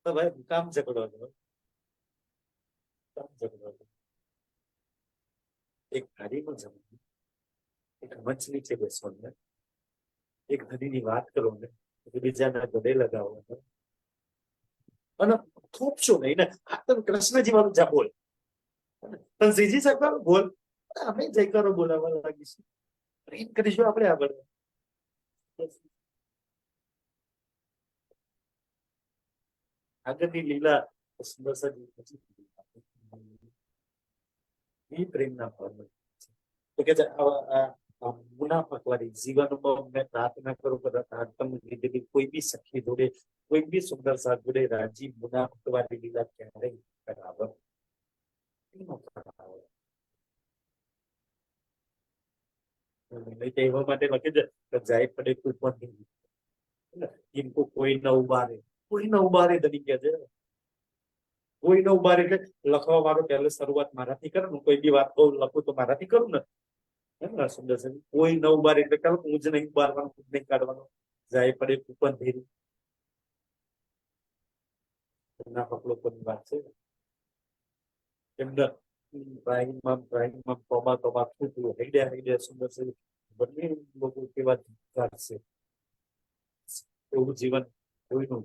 તો ભાઈ કામ ઝઘડો હતો, કામ ઝઘડો હતો. એક ગાડીમાં જવાનું, એક મંચ નીચે બેસવાનું, એક ધનીની વાત કરો ને બીજાના ગળે લગાવો અને થોપશો નહીં ને. આ તમે કૃષ્ણજી વાળું જા બોલ, પણ સીજી સાહેબ વાળું બોલ, અમે જયકારો બોલાવવા લાગીશું, પ્રેમ કરીશું આપણે આગળ. આગળની લીલા સુંદર એ પ્રેમના ભાવ તો કે મુનાફક વાળી જીવનમાં મેં પ્રાર્થના કરું કીધેલી કોઈ બી સખી જોડે, કોઈ બી સુંદર સાથ જોડે રાજી મુનાફક વાળી લીલા ક્યારેય કરાવે. નહીં તો એવા માટે લખી દે કે જાય પડે કૂપન ઇनको કોઈ ન ઉબારે, કોઈ ન ઉબારે તરીકે છે. કોઈ ન ઉબારે એટલે લખવા વાળો પહેલે શરૂઆત મારાથી કરે. હું કોઈ બી વાત કહું લખું તો મારાથી કરું ને. સુંદર છે. કોઈ ન ઉબારે એટલે ચાલો હું જ નહીં ઉબારવાનું, હું જ નહીં કાઢવાનું. જાય પડે કૂપન ભેરી ના પકલો કોની વાત છે. એમને પ્રાઇમમાં તોબા તોબા થયું હૈડ્યા સુંદર છે. બંને લોકો કેવા છે એવું જીવન કોઈનું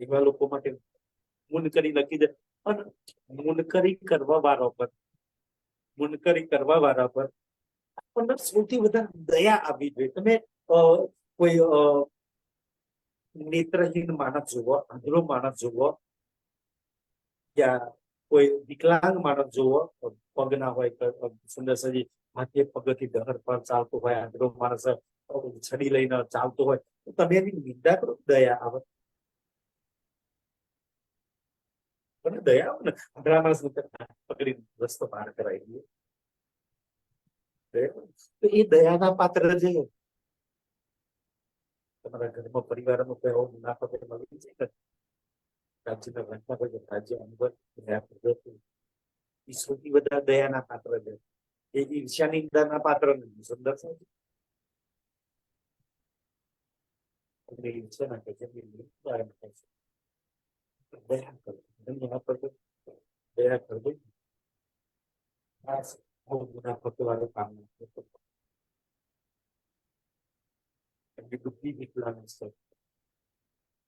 એવા લોકો માટે મુનકરી લખી દે. અને મુનકરી કરવા વાળા પર આપણને સૌથી વધારે દયા આવવી જોઈએ. તમે કોઈ નેત્રહીન માણસ જુઓ, આંધળો માણસ જુઓ, યા કોઈ વિકલાંગ માણસ જુઓ, પગ ના હોય, સુંદર સજી હાથે પગથી ડહર પર ચાલતો હોય, આંધળો માણસ છડી લઈને ચાલતો હોય, તો તમે એની નિંદા કરો, દયા આવે. મને દયા આવે ને, આંધળા માણસ પકડી રસ્તો પાર કરાવી દે, તો એ દયાના પાત્ર છે. તમારા ઘરમાં પરિવારમાં કોઈ એવો મુનાફો મળી છે ને રાજ્યના ઘટના કોઈ રાજ્ય અનુભવ સૌથી વધારે દયાના પાત્ર છે. એ ઈર્ષ્યા નિંદાના પાત્ર નથી. સુંદર છે. ઈર્ષ્યા ના કહે છે, દયા કરો, દયા કરજો. મુનાફો વાળું કામ નથી. એમની બુદ્ધિ વિકલાંગ છે,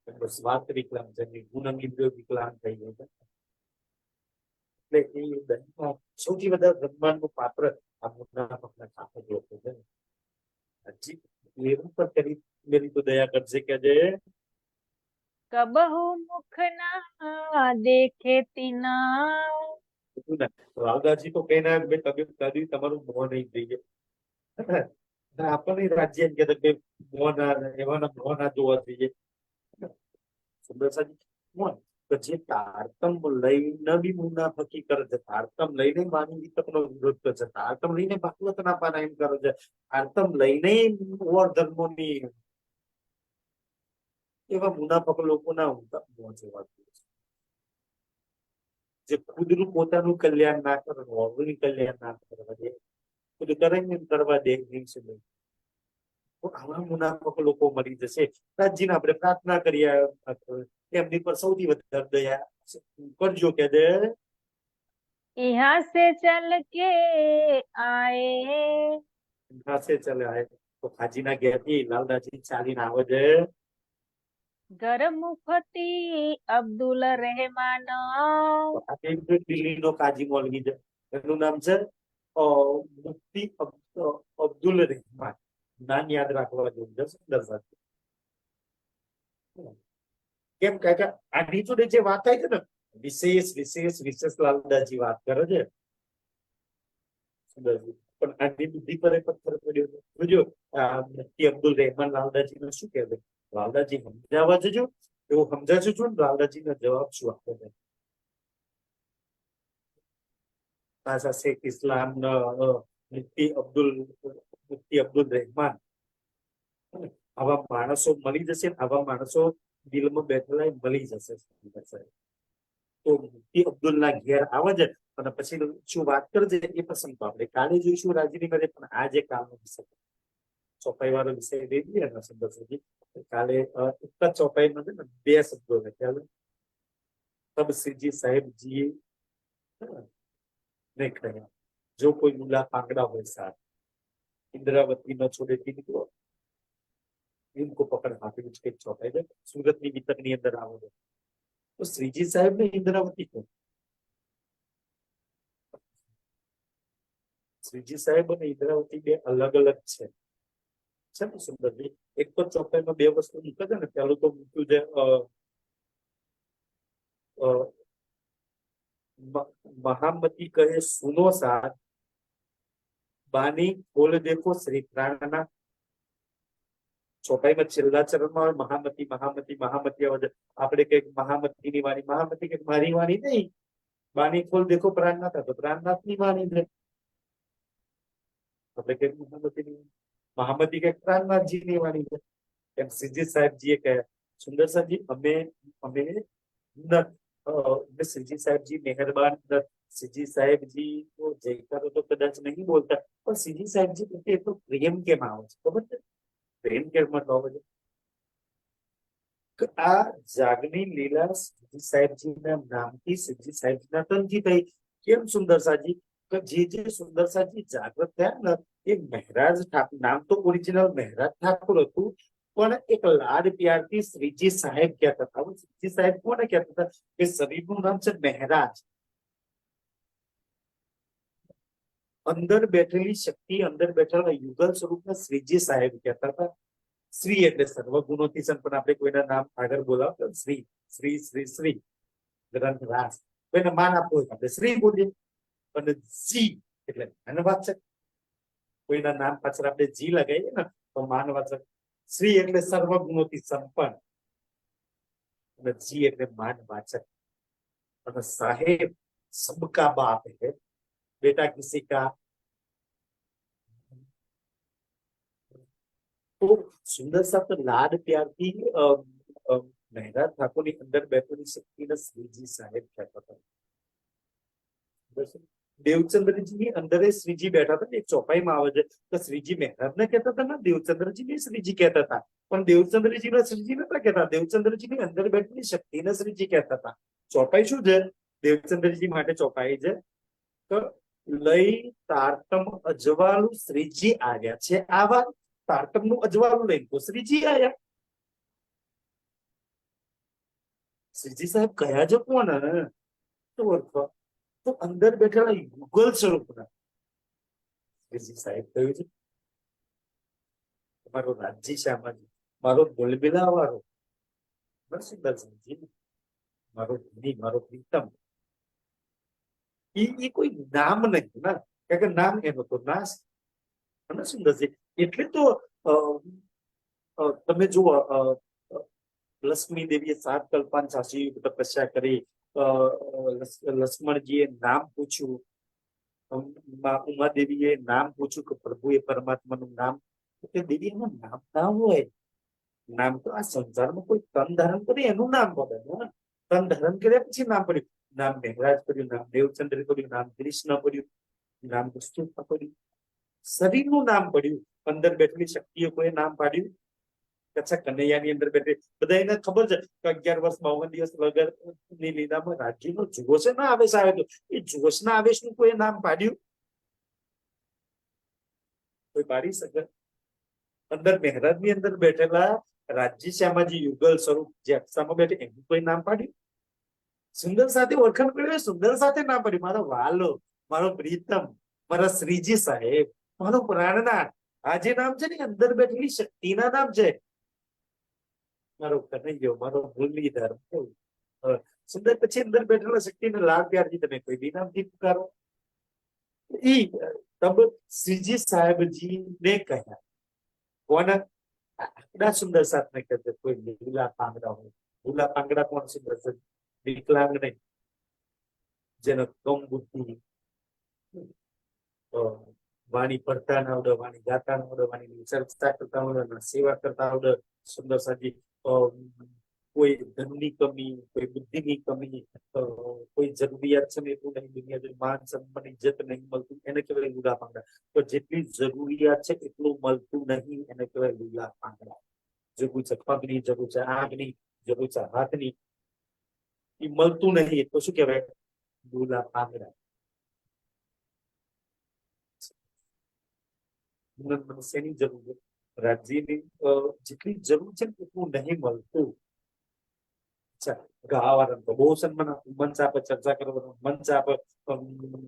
એમનો સ્વાર્થ વિકલાંગ છે, એમની ગુણ ઇન્દ્રિયો વિકલાંગ થઈ ગઈ છે. એટલે એ દહીંમાં સૌથી વધારે બ્રહ્માંડનું પાત્ર આ મુનાફકના સાથે લોકો છે. હજી એવું પણ કરી મેરી તો દયા કરશે કે જે કબહુ મુખ ના દેખે તીના. રાવદાસજી તો કહીને કદી તમારું મોહ નહીં થઈ જાય. આપણને રાજ્ય એમ કહેતા કે એવાના મોહ ના જોવા જોઈએ. સુંદર સાજી મોહ જે તારતમ લઈને બી મુનાફકી કરે છે, તારતમ લઈને માની વિતકનો વિરોધ કરે છે, તારતમ લઈને ભાગવતના પારાયણ કરે છે, તારતમ લઈને ઓર ધર્મોની એવા મુનાફક લોકોના મોહ જોવા જોઈએ. જે ખુદનું પોતાનું કલ્યાણ ના કરે, ઓરનું કલ્યાણ ના કરવા દે, ખુદ કરે ને કરવા દે દિવસે નહીં. તો આવા મુનાફક લોકો મળી જશે. રાજજીને આપણે પ્રાર્થના કરીએ એમની પર સૌથી વધારે દયા કરજો કે દે यहाँ से चल के आए. પાસે ચલે આય તો ખાજીના ઘેરથી લાલદાસજી ચાલીને આવે છે. ઘર મુફતી અબ્દુલ રહેમાન. આ દિલ્હીનો કાજી મોલવી છે. એનું નામ છે મુફ્તી અબ્દુલ રહેમાન. નામ યાદ રાખવા જેવું છે. સુંદર સાથે કેમ કે આની જોડે જે વાત થાય છે ને વિશેષ લાલદાસજી વાત કરે છે. સુંદરજી પણ આની બુદ્ધિ પર પથ્થર પડ્યો છે. જોજો મુફ્તી અબ્દુલ રહેમાન લાલદાસજી નું શું કહેવાય. લાલદાસજી સમજાવવા જજો, એવું સમજાવજો છો ને લાલદાસજી નો જવાબ શું આપે છે. પાછા શેખ ઇસ્લામ મુફ્તી અબ્દુલ રહેમાન. આવા માણસો મળી જશે, આવા માણસો દિલમાં બેઠેલા મળી જશે. તો મુફ્તી અબ્દુલ ના ઘેર આવે છે અને પછી શું વાત કરજે એ પસંદ તો આપણે કાલે જોઈશું રાજની કરે. પણ આ જે કામનો વિષય ચોપાઈ વાળો વિષય લઈ લઈએ ને સુંદર સુધી કાલે એક જ ચોપાઈમાં છે ને 2 શબ્દો લખ્યા તબ શ્રીજી સાહેબજી ને કહ્યા જો કોઈ મુલા પાંગડા હોય સાથ इंद्रावती न छोड़े निकलो इनको पकड़ हाथी कुछ के चौपाई है सूरत ની વિતક ની અંદર આવો છે. તો શ્રીજી સાહેબ ને ઇન્દ્રાવતી को શ્રીજી સાહેબ અને ઇન્દ્રાવતી બે અલગ અલગ છે. સુંદરજી એક તો ચોપાઈમાં 2 વસ્તુ મૂકે છે ને. પેલું તો મૂક્યું છે महामती कहे सुनो साथ बानी खोल देखो श्री प्राणना. ચોપાઈમાં છેલ્લા ચરણમાં મહામતી મહામતી મહામતી આવે. આપણે કઈક મહામતીની વાણી, મહામતી કઈક મારી વાણી નહીં. બાની ખોલ દેખો પ્રાણનાથ, તો પ્રાણનાથ ની વાણી છે. આપણે કે મહામતી કે પ્રાણનાથજી ની વાણી છે. એમ શ્રીજી સાહેબજીએ કહ્યા, સુંદર સાહેબજી અમે શ્રીજી સાહેબજી મહેરબાન નથી. શ્રીજી સાહેબજી તો જયકારો તો કદાચ નહીં બોલતા, પણ શ્રીજી સાહેબજી પ્રત્યે એટલો પ્રેમ કેમ આવે છે ખબર છે? પ્રેમ કેમ આવે છે? આ જાગની લીલા શ્રીજી સાહેબજીના નામથી શ્રીજી સાહેબજીના તનથી થઈ. કેમ સુંદર સાહેબજી? જે સુંદર સાહેબજી જાગૃત થયા ને, એ મહેરાજ ઠાકોર, નામ તો ઓરિજિનલ મહેરાજ ઠાકોર હતું, પણ એક લાડ પ્યારથી શ્રીજી સાહેબ કહેતા હતા. શ્રીજી સાહેબ કોને કહેતા હતા? કે શરીરનું નામ છે મહેરાજ. અંદર બેઠેલી શક્તિ, અંદર બેઠેલા યુગલ સ્વરૂપને શ્રીજી સાહેબ કહેતા હતા. શ્રી એટલે સર્વગુણોથી સંપન્ન. આપણે કોઈના નામ આગળ બોલાવતા શ્રી શ્રી શ્રી શ્રી ગ્રંથરાજ, કોઈને માન આપવું હોય આપણે શ્રી બોલીએ. અને જી એટલે માનવાચક. કોઈના નામ પાછળ આપણે જી લગાવીએ ને તો માનવાચક. શ્રી એટલે સર્વગુણોથી સંપન્ન અને જી એટલે માનવાચક. અને સાહેબ સબકા બાપ है, बेटा किसी का. તો સુંદર સાહેબ લાડ પ્યારથી મહેરાજ ઠાકોરની અંદર બેઠેલી શક્તિને શ્રીજી સાહેબ કહેતા હતા. દેવચંદ્રજીની અંદર શ્રીજી બેઠા હતા. એક ચોપાઈમાં આવે છે તો શ્રીજી મહેરાજને કહેતા હતા ને દેવચંદ્રજીને શ્રીજી કહેતા હતા. પણ દેવચંદ્રજીને શ્રીજી નતા કહેતા. દેવચંદ્રજીની અંદર બેઠેલી શક્તિને શ્રીજી કહેતા હતા. ચોપાઈ શું છે દેવચંદ્રજી માટે? ચોપાઈ છે તો લઈ તારતમ અજવાળું શ્રીજી આવ્યા છે. આવા તારતમ નું અજવાળું લઈને તો શ્રીજી આવ્યા. શ્રીજી સાહેબ કયા છે કોણ? તો અંદર બેઠેલા યુગલ સ્વરૂપના શ્રીજી સાહેબ કહ્યું છે મારો રાજજી શ્યામાજી, મારો બોલબેલા વાળો નરસિંહજી, મારો ધણી, મારો પ્રીતમ. એ કોઈ નામ નહીં ના, કારણ કે નામ એનો તો નાશ. નરસિંહજી એટલે તો તમે જુઓ લક્ષ્મી દેવીએ 7 કલ્પાન સાસી તપસ્યા કરી. લક્ષ્મણજીએ નામ પૂછ્યું, ઉમાદેવીએ નામ પૂછ્યું કે પ્રભુએ પરમાત્માનું નામ. દેવી એનું નામ ના હોય. નામ તો આ સંસારમાં કોઈ તન ધારણ કરે એનું નામ પડે ને. તન ધારણ કર્યા પછી નામ પડ્યું. નામ મહેરાજ પડ્યું, નામ દેવચંદ્ર પડ્યું, નામ કૃષ્ણ પડ્યું, નામ કૃષ્ણ પડ્યું. શરીરનું નામ પડ્યું. અંદર બેઠેલી શક્તિઓ કોઈ નામ પાડ્યું. કચ્છા કનૈયાની અંદર બેઠે બધા એને ખબર છે કે 11 વર્ષ 52 દિવસ વગર ની લીલામાં રાજ્યનો જોશ ના આવેશ આવ્યો. એ જોશના આવેશનું કોઈ નામ પાડ્યું? કોઈ પાડી શકે? અંદર મહેરાજની અંદર બેઠેલા રાજજી શ્યામાજી યુગલ સ્વરૂપ જે અક્ષામાં બેઠે એનું કોઈ નામ પાડ્યું? સુંદર સાથે ઓળખાણ કર્યું, સુંદર સાથે નામ પાડ્યું. મારો વાલો, મારો પ્રીતમ, મારા શ્રીજી સાહેબ, મારો પ્રાણનાથ. આ જે નામ છે ને અંદર બેઠેલી શક્તિના નામ છે. મારો કનૈયો, મારો મુરલીધર. સુંદર પછી અંદર બેઠેલા શક્તિને લાડ પ્યારથી તમે કોઈ બી નામથી પુકારો. ઈ તબ શ્રીજી સાહેબજી ને કહ્યા. કોના? આકડા સુંદર સાથ ને કહેते કોઈ લીલા પાંગડા હોય. લીલા પાંગડા કોણ? સુંદર સાથ વિકલાંગ નહીં, જેનો કમ બુદ્ધિ, વાણી પડતા ના આવડે, વાણી ગાતા ના આવડે, વાણી ચર્ચા કરતા આવડે, સેવા કરતા આવડે. સુંદર સાજી કોઈ ધનની કમી, કોઈ બુદ્ધિની કમી, કોઈ જરૂરિયાત છે ને એટલું નહીં, દુનિયા માન સન્માન ઇજ્જત નહીં મળતું, એને કહેવાય લુલા પાંગડા. તો જેટલી જરૂરિયાત છે એટલું મળતું નહીં, એને કહેવાય લુલા પાંગડા. જરૂર છે પગની, જરૂર છે આંખની, જરૂર છે હાથની, એ મળતું નહીં તો શું કહેવાય? લુલા પાંગડા. મનુષ્યની જરૂર, રાજ્યની જેટલી જરૂર છે એટલું નહીં મળતું. ગાવાનું તો બહુ સન્માન આપવું, મંચ આપે ચર્ચા કરવાનું, મંચ આપે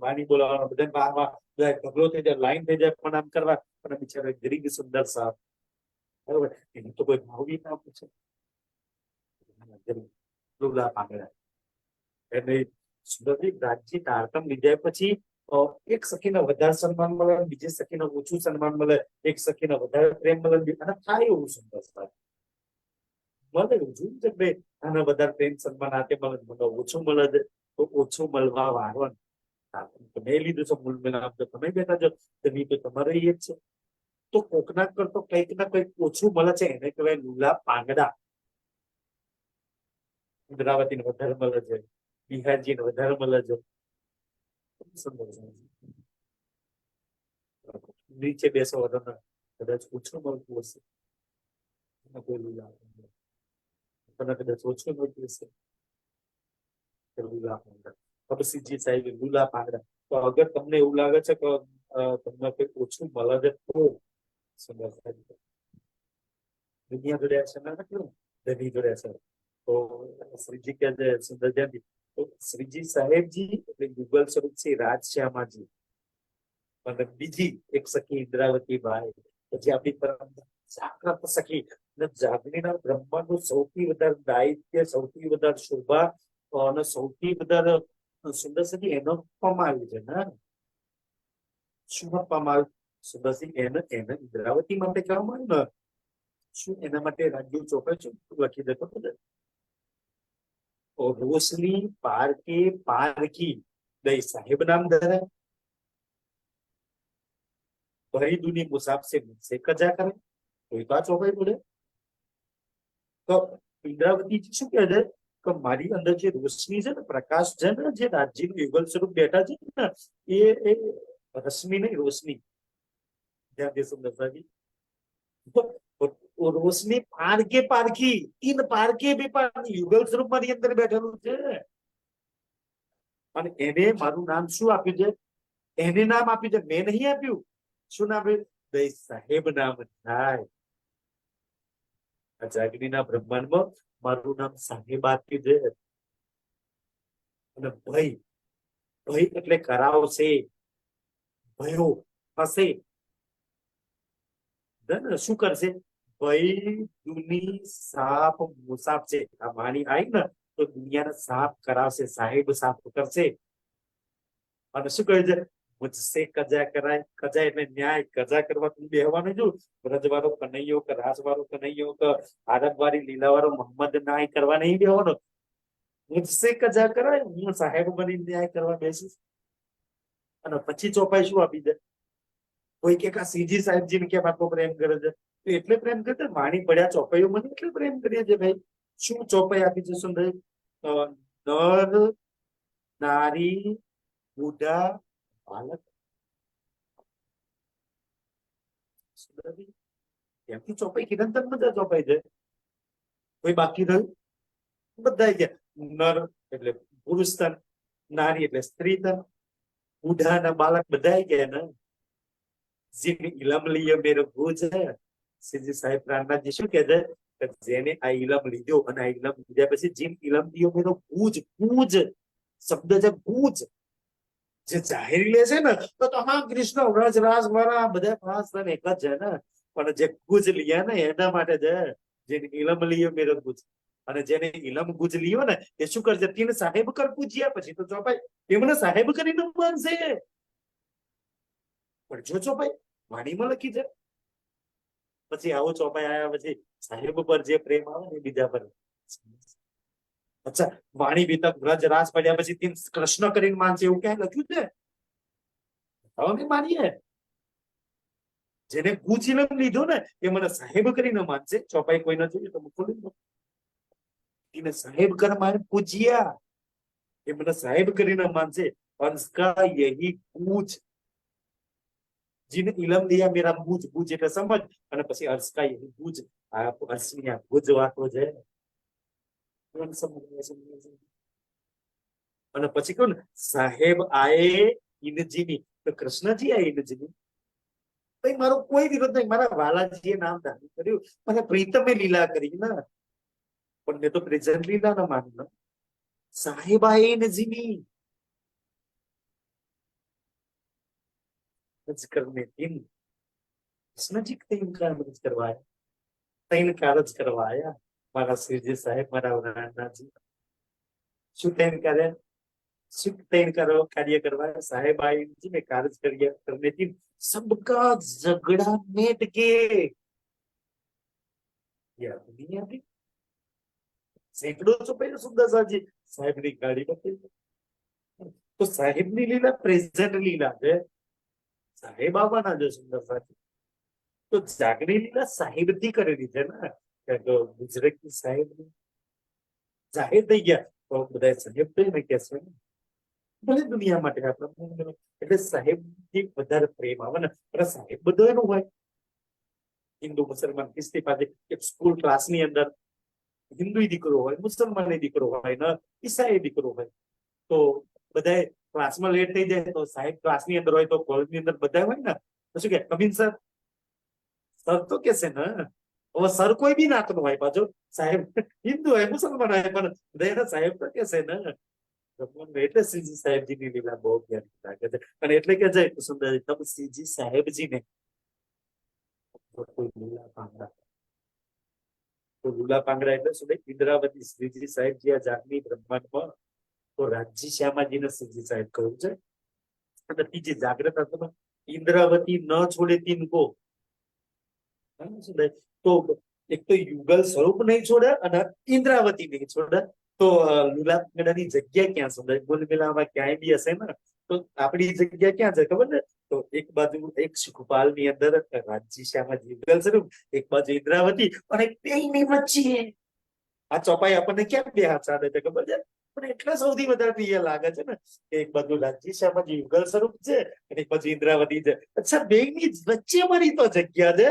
વાણી બોલાવવાનું, બધા ઢગલો થઈ જાય, લાઈન થઈ જાય પ્રણામ કરવા. પણ બિચારા ગરીબ સુંદર સાહેબ, બરોબર, એનું તો કોઈ ભાવ ના પૂછે. લુગડા પાંગડા એટલે સુંદરજી રાજ્ય તારતમ લીધા પછી એક સખીને વધારે સન્માન મળે, બીજી સખીને ઓછું સન્માન મળે, એક સખીને વધારે પ્રેમ મળે, અને થાય એવું સુંદર સાહેબ મળે. એવું જોયું છે ભાઈ, આને વધારે પ્રેમ સન્માન આપે મળે, મને ઓછું મળે છે તો ઓછું મળવા વાળવાનું. તમે લીધું છે મૂળ નામ, તો તમે બેઠા છો, તમે તો તમારે એ જ છે. તો કોકના કરતો કંઈક ના કંઈક ઓછું મળે છે, એને કહેવાય લુલા પાંગડા. ઇન્દ્રાવતીને વધારે મળે છે, બિહારજીને વધારે મળે છે. નીચે બેસો કદાચ ઓછું મળતું હશે, કોઈ લુલા કદાચ ઓછું મળતું હશે. લુલા પાંગડા કબસીજી સાહેબ લુલા પાંગડા. તો અગર તમને એવું લાગે છે કે તમને કંઈક ઓછું મળે છે, તો સુંદર સાહેબ દુનિયા જોડે છે ના નથી, ધની જોડે છે. તો શ્રીજી કે છે સુંદર જયંતિ, તો શ્રીજી સાહેબજી એટલે ગૂગલ સ્વરૂપ છે રાજશ્યામાજી, અને બીજી એક સખી ઇન્દ્રાવતી બાઈ, પછી આપણી પરમ જાગ્રત સખી. અને જાગણીના બ્રહ્માંડનું સૌથી વધારે દાયિત્ય, સૌથી વધારે શોભા અને સૌથી વધારે સુંદર સખી એનો આપવામાં આવ્યું છે ને. શું આપવામાં આવ્યું સુંદરસિંહ? એને ઇન્દ્રાવતી માટે કહેવામાં આવ્યું ને. શું એના માટે રાજ્ય ચોપડે શું લખી દેતો ખબર? રોશની પારકે પારકી દઈ સાહેબ નામ ધરે, ભરી દુની મુસાફ से કજા કરે, કોઈ તો આ ચોપાઈ બોલે. તો ઇન્દ્રાવતી શું કહે છે કે મારી અંદર જે રોશની છે ને, પ્રકાશ છે ને, જે રાજ્યનું યુગલ સ્વરૂપ બેઠા છે ને, એ રશ્મિ નહીં, રોશની. ધ્યાન દેશો દર્શાવી, રોશની પારકે પારખી, તીન પારકે બે પારખી, યુગલ સ્વરૂપ મારી અંદર બેઠેલું છે. અને એને મારું નામ શું આપ્યું છે? એને નામ આપ્યું છે, મેં નહીં આપ્યું. શું નામ આપ્યું? દઈ સાહેબ નામ થાય. આ જાગણીના બ્રહ્માંડમાં મારું નામ સાહેબ આપ્યું છે. અને ભય, ભય એટલે કરાવશે, ભયો હશે. શું કરશે? ભય દુની સાપ મુસાફ છે. આ વાણી આવી ને તો દુનિયાને સાફ કરાવશે, સાહેબ સાફ કરશે. અને શું કહે છે? મુझसे કજા કરાય. કજા એટલે ન્યાય. કજા કરવા તું બેહવાનું જો વ્રજવાળો કનૈયો કે રાસવાળો કનૈયો કે આરબવાળી લીલાવાળો મોહમ્મદ ન્યાય કરવા નહીં બેહવાનો. મુझसे કજા કરાય, હું સાહેબ બની ન્યાય કરવા બેસીશ. અને પછી ચોપાઈ શું આપી દે? કોઈ કે સીજી સાહેબજીને કેમ આટલો પ્રેમ કરે છે? તો એટલે પ્રેમ કરે, વાણી પડ્યા ચોપાઈઓ મને એટલે પ્રેમ કરીએ છે ભાઈ. શું ચોપાઈ આપી છે સુંદર? નર, નારી, બુઢા, બાલક. ત્યાંથી ચોપાઈ કિરંતર બધા ચોપાઈ છે. કોઈ બાકી રહ્યું? બધા ગયા. નર એટલે પુરુષ તન, નારી એટલે સ્ત્રી તન, બુઢા ના બાળક બધા ગયા ને. જેની ઇલમ લઈએ મેરો ભૂજ હે. શ્રીજી સાહેબ પ્રાણનાથજી શું કહે છે? જેને આ ઇલમ લીધો અને આ ઇલમ લીધા પછી જેમ ઇલમ દિયો મેરો ભૂજ, ભૂજ શબ્દ છે ભૂજ. જે જાહેરી લે છે ને તો હા કૃષ્ણ વ્રજ રાસ વાળા બધા પાંચ એક જ છે ને. પણ જે ગુજ લીયા ને એના માટે છે. જેને ઇલમ લીયો મેરો ગુજ. અને જેને ઇલમ ગુજ લીયો ને એ શું કરશે? તેને સાહેબ કર પૂજ્યા. પછી તો ચોપાઈ એમને સાહેબ કરીને માનશે. પણ જો ચોપાઈ વાણીમાં લખી છે, પછી આવો ચોપાઈ આવ્યા પછી સાહેબ પર જે પ્રેમ આવે ને બીજા પર. અચ્છા, વાણી વિતક વ્રજ રાસ પડ્યા પછી કૃષ્ણ કરીને માનશે એવું ક્યાંય લખ્યું છે? હવે માનીએ. જેને ગુચિલમ લીધો ને એ મને સાહેબ કરીને માનશે. ચોપાઈ કોઈ નથી તો ખોલી દો. એને સાહેબ કર મારે પૂજ્યા, એ મને સાહેબ કરીને માનશે. અંશ કા યહી પૂજ. જીને ઇલમ દિયા મેરા બુજ, બુજ એટલે સમજ. અને પછી અર્શ કા યહી બુજ. આ અર્શની આ બુજ વાતો છે. અને પછી કહું ને સાહેબ આયે ઇનજીની, તો કૃષ્ણજી આ ઇનજીની. ભાઈ મારો કોઈ વિરોધ નહીં. મારા વાલાજીએ નામ ધારણ કર્યું, મને પ્રીતમે લીલા કરી ને. પણ મેં તો પ્રેઝન્ટ લીલા ના માનું. સાહેબ આયે ઇનજીની કરને दिन कृष्ण जी तीन कार्य करवाया, तीन कार्य करवाया मारा श्रीजी साहेब मारा नानाजी. શું તેમ કરે? શું તેમ કરો કાર્ય करवाया? साहेब आए जी में कार्य करने दिन सबका झगड़ा मिट के. यार दुनिया की सैकड़ों तो पहले सुंदर साजी साहेब ની ગાડી બતાવી. તો સાહેબની લીલા પ્રેઝન્ટ લીલા છે, સાહેબ આવવાના છે સુંદર સાથી. તો જાગની લીલા સાહેબથી કરેલી છે ને, કે ગુજરાતી સાહેબ જાહેર થઈ ગયા તો બધા સાહેબ તો એને કે છે ને. ભલે દુનિયા માટે આપણે એટલે સાહેબ થી વધારે પ્રેમ આવે ને, પણ સાહેબ બધો એનો હોય. હિન્દુ મુસલમાન ખ્રિસ્તી પાસે એક સ્કૂલ ક્લાસની અંદર હિન્દુ દીકરો હોય, મુસલમાન દીકરો હોય ને, ઈસાઈ દીકરો હોય, તો બધા ક્લાસમાં લેટ થઈ જાય તો સાહેબ ક્લાસની અંદર હોય તો કોલેજની અંદર બધા હોય ને, તો શું કે કબીન સર, સર તો કે છે ને. હવે સર કોઈ બી નાતનો હોય, પાછો સાહેબ હિન્દુ હોય મુસલમાન હોય, પણ બધા સાહેબ તો કે છે ને. એટલે શ્રીજી સાહેબજી ની લીલા બહુ પ્યારી લાગે છે. અને એટલે કે છે કુસુમદાજી, તમે શ્રીજી સાહેબજી ને લીલા પાંગડા, તો લીલા પાંગડા એટલે શું? ઇન્દ્રાવતી શ્રીજી સાહેબજી આ જાગની બ્રહ્માંડમાં તો રાજજી શ્યામાજી ને શ્રીજી સાહેબ કહ્યું છે. અને ત્રીજી જાગ્રત અર્થમાં ઇન્દ્રાવતી ન છોડે તિનકો, તો એક તો યુગલ સ્વરૂપ નહીં છોડે અને ઇન્દ્રાવતી નહીં છોડે. તો લીલા પાંગડાની જગ્યા ક્યાં છે? બોલ મેલામાં ક્યાંય બી હશે ને, તો આપણી જગ્યા ક્યાં છે ખબર ને? તો એક બાજુ એક શિખપાલ ની અંદર રાજજી શ્યામાજી યુગલ સ્વરૂપ, એક બાજુ ઇન્દ્રાવતી, અને બેયની વચ્ચે આ ચોપાઈ આપણને કેમ બે હાથ સાધે છે ખબર છે? પણ એટલે સૌથી વધારે પ્રિય લાગે છે ને, કે એક બાજુ રાજજી શ્યામાજી યુગલ સ્વરૂપ છે અને એક બાજુ ઇન્દ્રાવતી છે. અચ્છા, બેયની વચ્ચે મારી તો જગ્યા છે,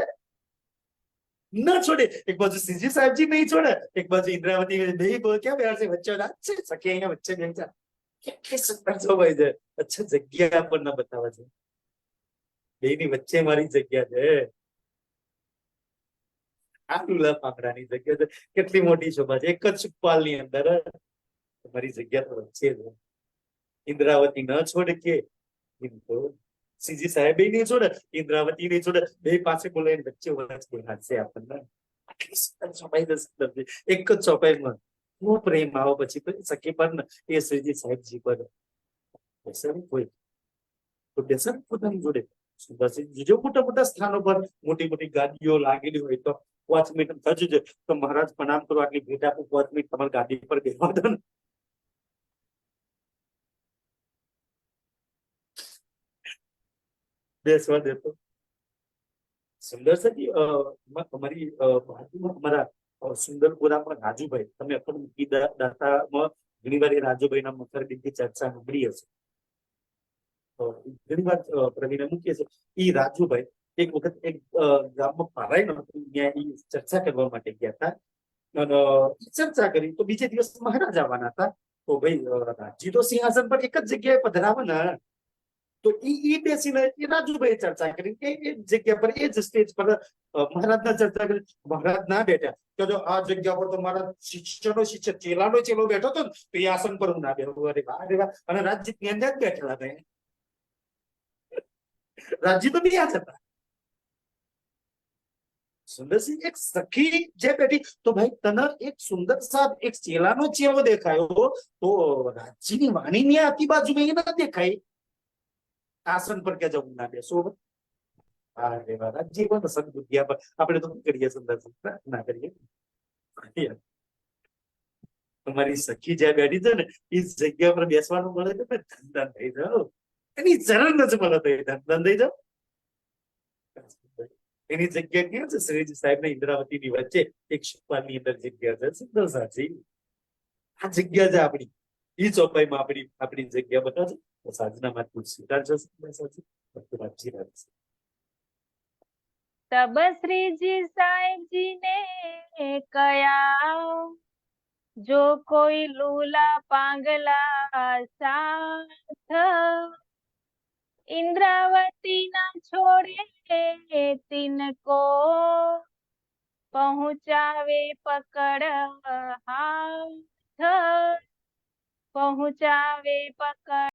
ન છોડે. એક બાજુ શ્રીજી સાહેબજી નહીં છોડે, એક બાજુ ઇન્દ્રાવતી, બે ક્યાં બેહાર છે વચ્ચે? છે સખી અહીંયા વચ્ચે બેસા, કેટલી સુંદર શોભાય છે. અચ્છા, જગ્યા આપણને બતાવે છે, બેયની વચ્ચે મારી જગ્યા છે. આ લીલા પાંગડાની જગ્યા છે, કેટલી મોટી શોભા છે. એક જ સુખપાલ ની અંદર મારી જગ્યા તો વચ્ચે છે. ઇન્દ્રાવતી ન છોડે કે શ્રીજી સાહેબ નહીં છોડે, ઇન્દ્રાવતી નહીં છોડે, બે પાસે બોલાવીને વચ્ચે હાથશે આપણને. આટલી સુંદર ચોપાઈ છે, સુંદર છે. એક જ ચોપાઈમાં બહુ પ્રેમ આવો પછી સખી પર ને એ શ્રીજી સાહેબજી પર બેસન કોઈ તો બેસન પોતાની જોડે સુંદર છે. બીજો મોટા મોટા સ્થાનો પર મોટી મોટી ગાડીઓ લાગેલી હોય તો 5 મિનિટ થશે છે તો મહારાજ પ્રણામ કરો, આટલી ભેટ આપું, 5 મિનિટ તમારી ગાડી પર બેસવા દો ને. બેસવા દેતો સુંદર છે. અમારી બાજુમાં અમારા સુંદરપુરામાં રાજુભાઈ, તમે અખંડ મૂકી દાતામાં ઘણી વાર એ રાજુભાઈ ના મકરડી ચર્ચા સાંભળી હશે. ઘણી વાર પ્રવીણે મૂકીએ છીએ. એ રાજુભાઈ એક વખત એક ગામમાં પારાય નહોતું, ત્યાં એ ચર્ચા કરવા માટે ગયા હતા. અને ચર્ચા કરી તો બીજે દિવસ મહારાજ આવવાના હતા. તો ભાઈ રાજી તો સિંહાસન પર એક જ જગ્યાએ પધરાવાના, તો એ બેસીને એ રાજુભાઈ ચર્ચા કરી એ જગ્યા પર, એ જ સ્ટેજ પર મહારાજના ચર્ચા કરી. મહારાજ ના બેઠા કે જો આ જગ્યા પર તો મારા શિષ્યનો શિષ્ય ચેલાનો ચેલો બેઠો હતો ને, તો એ આસન પર હું ના બેઠો. અરે વાહ, અરે વાહ. અને રાજજી ત્યાં જ બેઠેલા હતા. રાજજી તો બીજા હતા. સુંદરસિંહ એક સખી જે બેઠી, તો ભાઈ તને એક સુંદર સાથ એક ચેલાનો ચેલો દેખાયો, તો રાજજીની વાણીની આતી બાજુમાં એ ના દેખાય આસન પર કે જવું ના બેસો. અરે વાહ, રાજજી પણ સદબુદ્ધિ આપે. આપણે તો કરીએ સુંદરસિંહ, ના કરીએ. તમારી સખી જ્યાં બેઠી છે ને એ જગ્યા પર બેસવાનું મળે છે, ધન થઈ જાવ. એની ચરણ જ મળે તો ધન થઈ જાવ. એની જગ્યા ક્યાં છે? શ્રીજી સાહેબ ને ઇન્દ્રાવતી ની વચ્ચે એક શિખપાલ ની અંદર જગ્યા છે. સુંદર સાચી આ જગ્યા છે આપણી. એ ચોપાઈમાં આપણી જગ્યા બતાવશે. તો સાધના માં તુલસી સાચી રાજજી રાખશે. તબ શ્રીજી સાહેબજી ને કયા, જો કોઈ લૂલા પાંગલા સાથ, इंद्रावती न छोड़े तिनको, पहुँचावे पकड़ हाथ, पहुँचावे पकड़